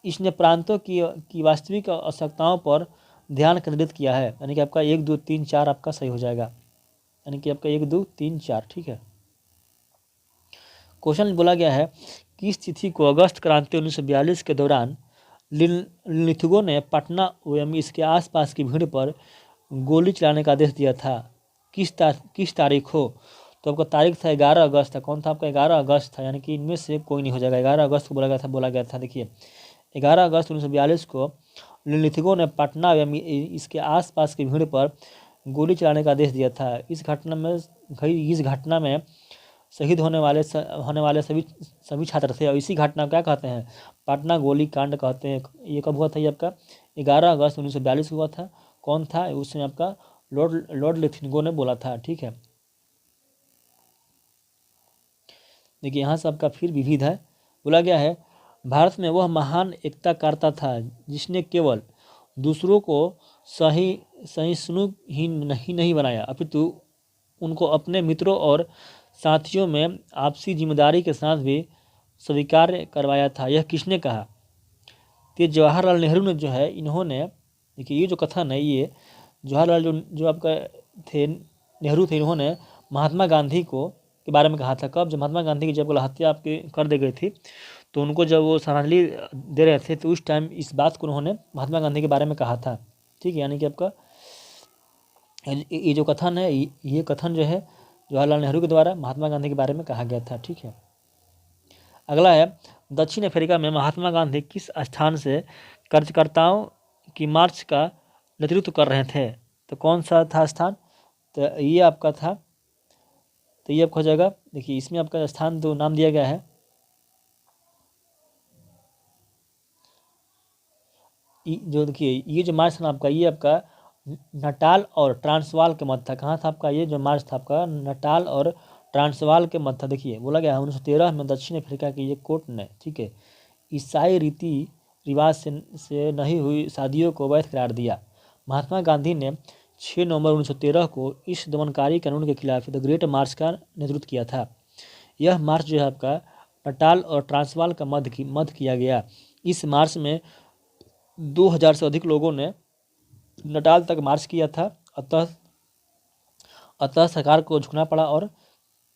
इसने प्रांतों की वास्तविक आवश्यकताओं पर ध्यान केंद्रित किया है, यानी कि आपका 1 2 3 4 आपका सही हो जाएगा, यानी कि आपका 1 2 3 4, ठीक है। क्वेश्चन बोला गया है, किस तिथि को अगस्त क्रांति 1942 के दौरान लिथुगो ने पटना एवं इसके आसपास की भीड़ पर गोली चलाने का आदेश दिया था। किस तारीख हो? तो आपका तारीख था 11 अगस्त था। कौन था आपका? 11 अगस्त था, यानी कि इनमें से कोई नहीं हो जाएगा। 11 अगस्त को बोला गया था। देखिए 11 अगस्त 1942 को लिथुगो ने पटना एवं इसके आसपास की भीड़ पर गोली चलाने का आदेश दिया था। इस घटना में शहीद होने वाले सभी छात्र थे, और इसी घटना को क्या कहते हैं? पटना गोली कांड कहते हैं। ये कब हुआ था? ये आपका 11 अगस्त 1942 हुआ था। कौन था उसमें? आपका लॉर्ड लिथुगो ने बोला था, ठीक है। देखिए यहाँ से आपका फिर विविध है। बोला गया है, भारत में वह महान एकताकर्ता था जिसने केवल दूसरों को सहिष्णु ही नहीं बनाया, अपितु उनको अपने मित्रों और साथियों में आपसी जिम्मेदारी के साथ भी स्वीकार करवाया था। यह किसने कहा? तो ये जवाहरलाल नेहरू ने जो है, इन्होंने, देखिए ये जो कथन है ये जवाहरलाल जो आपका थे नेहरू थे, इन्होंने महात्मा गांधी को के बारे में कहा था। कब? जब महात्मा गांधी की जब हत्या आपकी कर दी गई थी, तो उनको जब वो श्रद्धांजलि दे रहे थे, तो उस टाइम इस बात को उन्होंने महात्मा गांधी के बारे में कहा था, ठीक है। यानी कि आपका ये जो कथन है, ये कथन जो है जवाहरलाल नेहरू के द्वारा महात्मा गांधी के बारे में कहा गया था, ठीक है। अगला है, दक्षिण अफ्रीका में महात्मा गांधी किस स्थान से कार्यकर्ताओं की मार्च का नेतृत्व कर रहे थे? तो कौन सा था स्थान? तो ये आपका था, तो ये आपका हो जाएगा। देखिए इसमें आपका स्थान तो नाम दिया गया है, जो देखिए ये जो मार्च था आपका, ये आपका नटाल और ट्रांसवाल के मध्य था। कहाँ था आपका? ये जो मार्च था आपका नटाल और ट्रांसवाल के मध्य था। देखिए बोला गया है 1913 में दक्षिण अफ्रीका की ये कोर्ट ने, ठीक है, ईसाई रीति रिवाज से नहीं हुई शादियों को वैध करार दिया। महात्मा गांधी ने 6 नवंबर 1913 को इस दमनकारी कानून के खिलाफ द ग्रेट मार्च का नेतृत्व किया था। यह मार्च जो है आपका नटाल और ट्रांसवाल का मध्य किया गया। इस मार्च में 2000 से अधिक लोगों ने नटाल तक मार्च किया था। अतः सरकार को झुकना पड़ा, और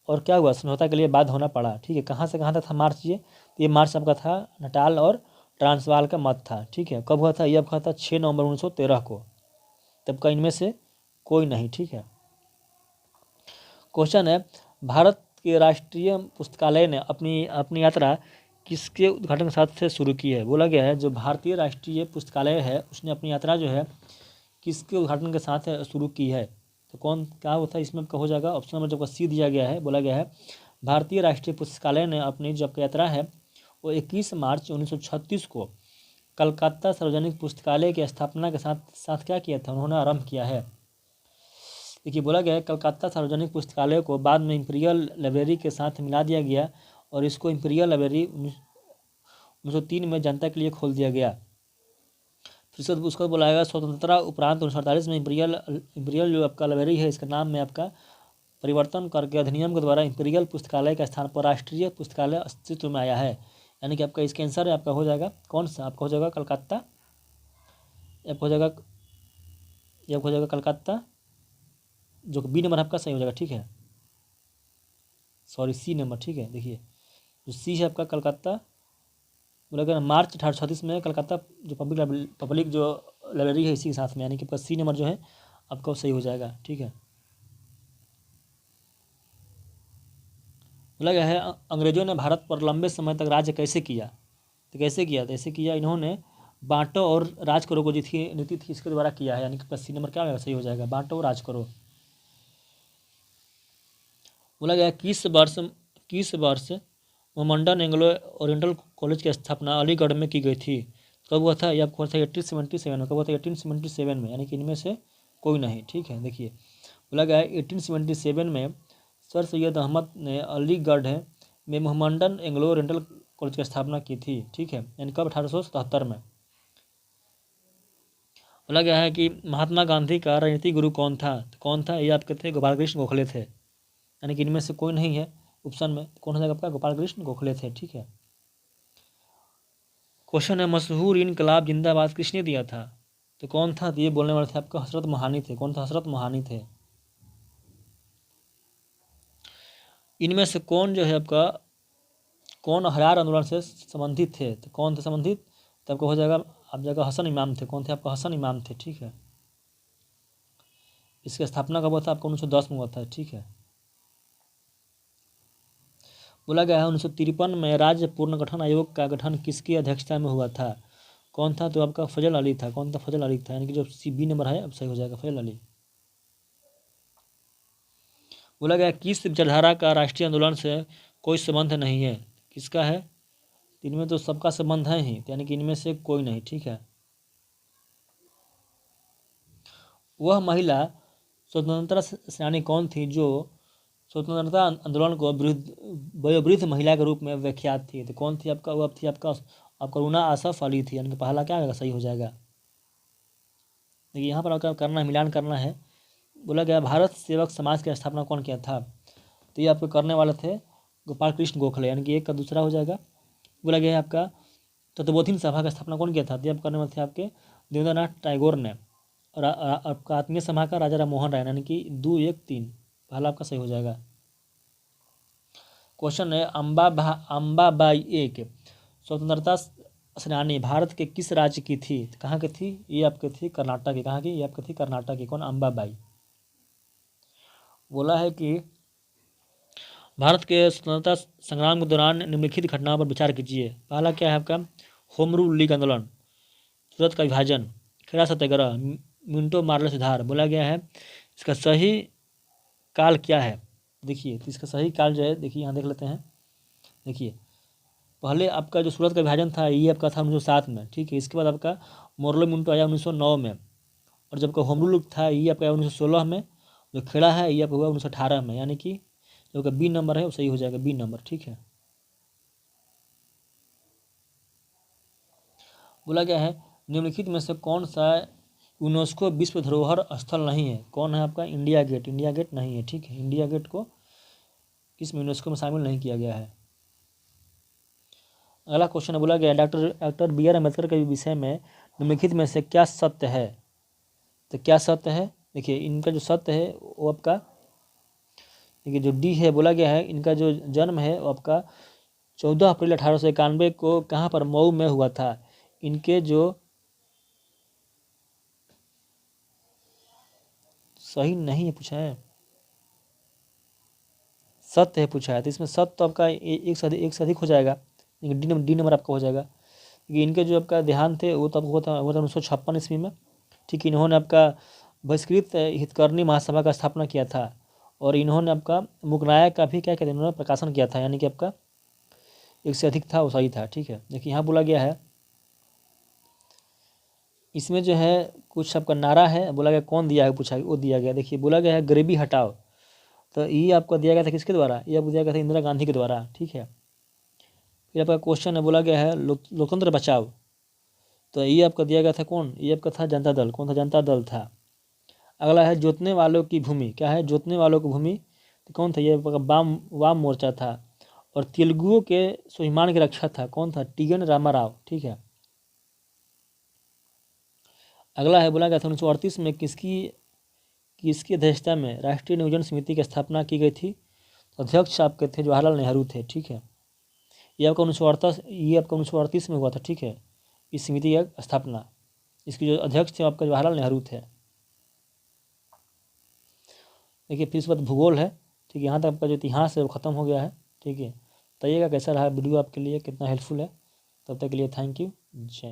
क्या हुआ? समझौता के लिए बाध्य होना पड़ा, ठीक है। कहाँ से कहाँ तक था मार्च? ये मार्च आपका था नटाल और ट्रांसवाल का मध्य था, ठीक है। कब हुआ था? ये आपका था 6 नवंबर 1913 को। तब का इनमें से कोई नहीं, ठीक है। क्वेश्चन है, भारत के राष्ट्रीय पुस्तकालय ने अपनी यात्रा किसके उद्घाटन के साथ से शुरू की है? बोला गया है जो भारतीय राष्ट्रीय पुस्तकालय है उसने अपनी यात्रा जो है किसके उद्घाटन के साथ शुरू की है? तो कौन क्या होता है? इसमें आपका हो जाएगा ऑप्शन नंबर जो सी दिया गया है। बोला गया है भारतीय राष्ट्रीय पुस्तकालय ने अपनी जो यात्रा है वो 21 मार्च 1936 को कलकत्ता सार्वजनिक पुस्तकालय की स्थापना के साथ क्या किया था? उन्होंने आरंभ किया है। देखिए बोला गया है कलकत्ता सार्वजनिक पुस्तकालय को बाद में इंपीरियल लाइब्रेरी के साथ मिला दिया गया, और इसको इंपीरियल लाइब्रेरी 1903 में जनता के लिए खोल दिया गया। फिर से उसको बोला गया स्वतंत्रता उपरांत 1948 में इंपीरियल जो आपका लाइब्रेरी है इसका नाम में आपका परिवर्तन करके अधिनियम के द्वारा इंपीरियल पुस्तकालय के स्थान पर राष्ट्रीय पुस्तकालय अस्तित्व में आया है। यानी कि आपका इसका आंसर है आपका हो जाएगा कौन सा, आपका हो जाएगा कलकत्ता, आपका हो जाएगा, ये आपका हो जाएगा कलकत्ता, जो बी नंबर आपका सही हो जाएगा, ठीक है, सॉरी सी नंबर, ठीक है। देखिए जो सी है आपका कलकत्ता, बोला गया मार्च 1836 में कलकत्ता जो पब्लिक जो लाइब्रेरी है इसी के साथ में, यानी कि आपका सी नंबर जो है आपका सही हो जाएगा, ठीक है। बोला गया है अंग्रेजों ने भारत पर लंबे समय तक राज्य कैसे किया, तो कैसे किया, तो ऐसे किया इन्होंने बांटो और राज करो को जो थी नीति थी इसके द्वारा किया है, यानी कि सी नंबर क्या होगा सही हो जाएगा, बांटो और राज करो। बोला गया किस वर्ष मोहम्मडन एंग्लो ओरिएंटल कॉलेज की स्थापना अलीगढ़ में की गई थी, कब हुआ था, यह आपको था 1877 में, कब हुआ था 1877 में, यानी कि इनमें से कोई नहीं, ठीक है। देखिए बोला गया है 1877 में सर सैयद अहमद ने अलीगढ़ में मोहम्मडन एंग्लो ओरिएंटल कॉलेज की स्थापना की थी, ठीक है, यानी कब 1877 में। बोला गया है कि महात्मा गांधी का राजनीतिक गुरु कौन था, तो कौन था, ये आपके थे गोपाल कृष्ण गोखले थे, यानी कि इनमें से कोई नहीं है ऑप्शन में, कौन हो जाएगा आपका गोपाल कृष्ण गोखले थे, ठीक है। क्वेश्चन है मशहूर इनकलाब जिंदाबाद किसने दिया था, तो कौन था, तो ये बोलने वाले थे आपका हजरत मोहानी थे, कौन था, हजरत मोहानी थे। इनमें से कौन जो है आपका कौन हरार आंदोलन से संबंधित थे, तो कौन थे संबंधित, तो आपको हो जाएगा आप जगह हसन इमाम थे, कौन थे आपका हसन इमाम थे, ठीक है। इसकी स्थापना कब हुआ था, आपको 1910 में हुआ था, ठीक है। बोला गया है 1953 में राज्य पुनर्गठन आयोग का गठन किसकी अध्यक्षता में हुआ था, कौन था, तो आपका फजल अली था, कौन था, फजल अली था, यानी कि जो सी बी नंबर है अब सही हो जाएगा फजल अली। बोला गया किस विचारधारा का राष्ट्रीय आंदोलन से कोई संबंध नहीं है, किसका है, इनमें तो सबका संबंध है ही, यानी कि इनमें से कोई नहीं, ठीक है। वह महिला स्वतंत्रता सेनानी कौन थी जो स्वतंत्रता आंदोलन को वयोवृद्ध महिला के रूप में व्याख्यात थी, तो कौन थी आपका, वह थी आपका रूना आसफ अली थी, यानी कि पहला क्या आएगा सही हो जाएगा। देखिए यहाँ पर आपका करना है मिलान करना है। बोला गया भारत सेवक समाज की स्थापना कौन किया था, तो ये आपको करने वाले थे गोपाल कृष्ण गोखले, यानी कि एक का दूसरा हो जाएगा। बोला गया है आपका तत्वबोधिनी सभा की स्थापना कौन किया था, तो ये आप करने वाले थे आपके देवेंद्रनाथ टैगोर ने, और आपका आत्मीय सभा का राजा राम मोहन राय, यानी कि 2 1 3 पहला आपका सही हो जाएगा। क्वेश्चन है अम्बाबाई एक स्वतंत्रता सेनानी भारत के किस राज्य की थी, तो कहाँ की थी, ये आपकी थी कर्नाटक की, कहाँ की, ये आपकी थी कर्नाटक की, कौन, अम्बाबाई। बोला है कि भारत के स्वतंत्रता संग्राम के दौरान निम्नलिखित घटनाओं पर विचार कीजिए, पहला क्या है आपका होम रूल लीग आंदोलन, सूरत का विभाजन, खेड़ा सत्याग्रह, मिंटो मार्ले सुधार। बोला गया है इसका सही काल क्या है, देखिए तो इसका सही काल जो है देखिए यहाँ देख लेते हैं। देखिए पहले आपका जो सूरत का विभाजन था ये आपका था 1907 में, ठीक है। इसके बाद आपका मोरलो मिंटो आया 1909 में, और जब का होम रूल था ये आपका 1916 में, जो खेड़ा है ये आपका हुआ 1918 में, यानी कि जो का बी नंबर है वो सही हो जाएगा, बी नंबर, ठीक है। बोला गया है निम्नलिखित में से कौन सा यूनेस्को विश्व धरोहर स्थल नहीं है, कौन है आपका इंडिया गेट, इंडिया गेट नहीं है, ठीक है। इंडिया गेट को किस यूनेस्को में शामिल नहीं किया गया है। अगला क्वेश्चन बोला गया डॉक्टर बी आर अम्बेडकर के विषय में निम्नलिखित में से क्या सत्य है, तो क्या सत्य है, देखिए इनका जो सत्य है वो आपका देखिए जो डी है, बोला गया है इनका जो जन्म है वो आपका 14 अप्रैल 1891 को कहाँ पर, मऊ में हुआ था। इनके जो सही नहीं है पूछा है, सत्य है पूछा है, तो इसमें सत्य तो आपका एक से अधिक हो जाएगा, लेकिन डी नंबर आपका हो जाएगा। क्योंकि इनके जो आपका देहांत थे वो तब हुआ था 1956 ईस्वी में, ठीक है। इन्होंने आपका बहिष्कृत हितकर्णी महासभा का स्थापना किया था, और इन्होंने आपका मुगनाया का भी क्या कहते हैं इन्होंने प्रकाशन किया था, यानी कि आपका एक से अधिक था वो सही था, ठीक है। देखिए यहाँ बोला गया है इसमें जो है कुछ आपका नारा है, बोला गया कौन दिया है पूछा वो दिया गया। देखिए बोला गया है गरीबी हटाओ, तो ये आपको दिया गया था किसके द्वारा, ये आपको दिया गया था इंदिरा गांधी के द्वारा, ठीक है। फिर आपका क्वेश्चन है बोला गया है लोकतंत्र बचाओ, तो ये आपका दिया गया था कौन, ये आपका था जनता दल, कौन था, जनता दल था। अगला है जोतने वालों की भूमि, क्या है जोतने वालों की भूमि, तो कौन था, ये आपका वाम मोर्चा था। और तेलुगुओं के स्वाभिमान के रक्षक था। कौन था? टी.एन. रामाराव। ठीक है। अगला है, बोला गया था 1938 में किसकी अध्यक्षता में राष्ट्रीय नियोजन समिति की स्थापना की गई थी? अध्यक्ष आपके थे जवाहरलाल नेहरू थे। ठीक है। ये आपका 1938 में हुआ था। ठीक है, इस समिति की स्थापना। इसके जो अध्यक्ष थे आपका जवाहरलाल नेहरू थे। देखिए, फिर उसके बाद भूगोल है। ठीक है, यहाँ तक आपका जो इतिहास है वो ख़त्म हो गया है। ठीक है, बताइएगा कैसा रहा वीडियो आपके लिए, कितना हेल्पफुल है। तब तक के लिए थैंक यू। जय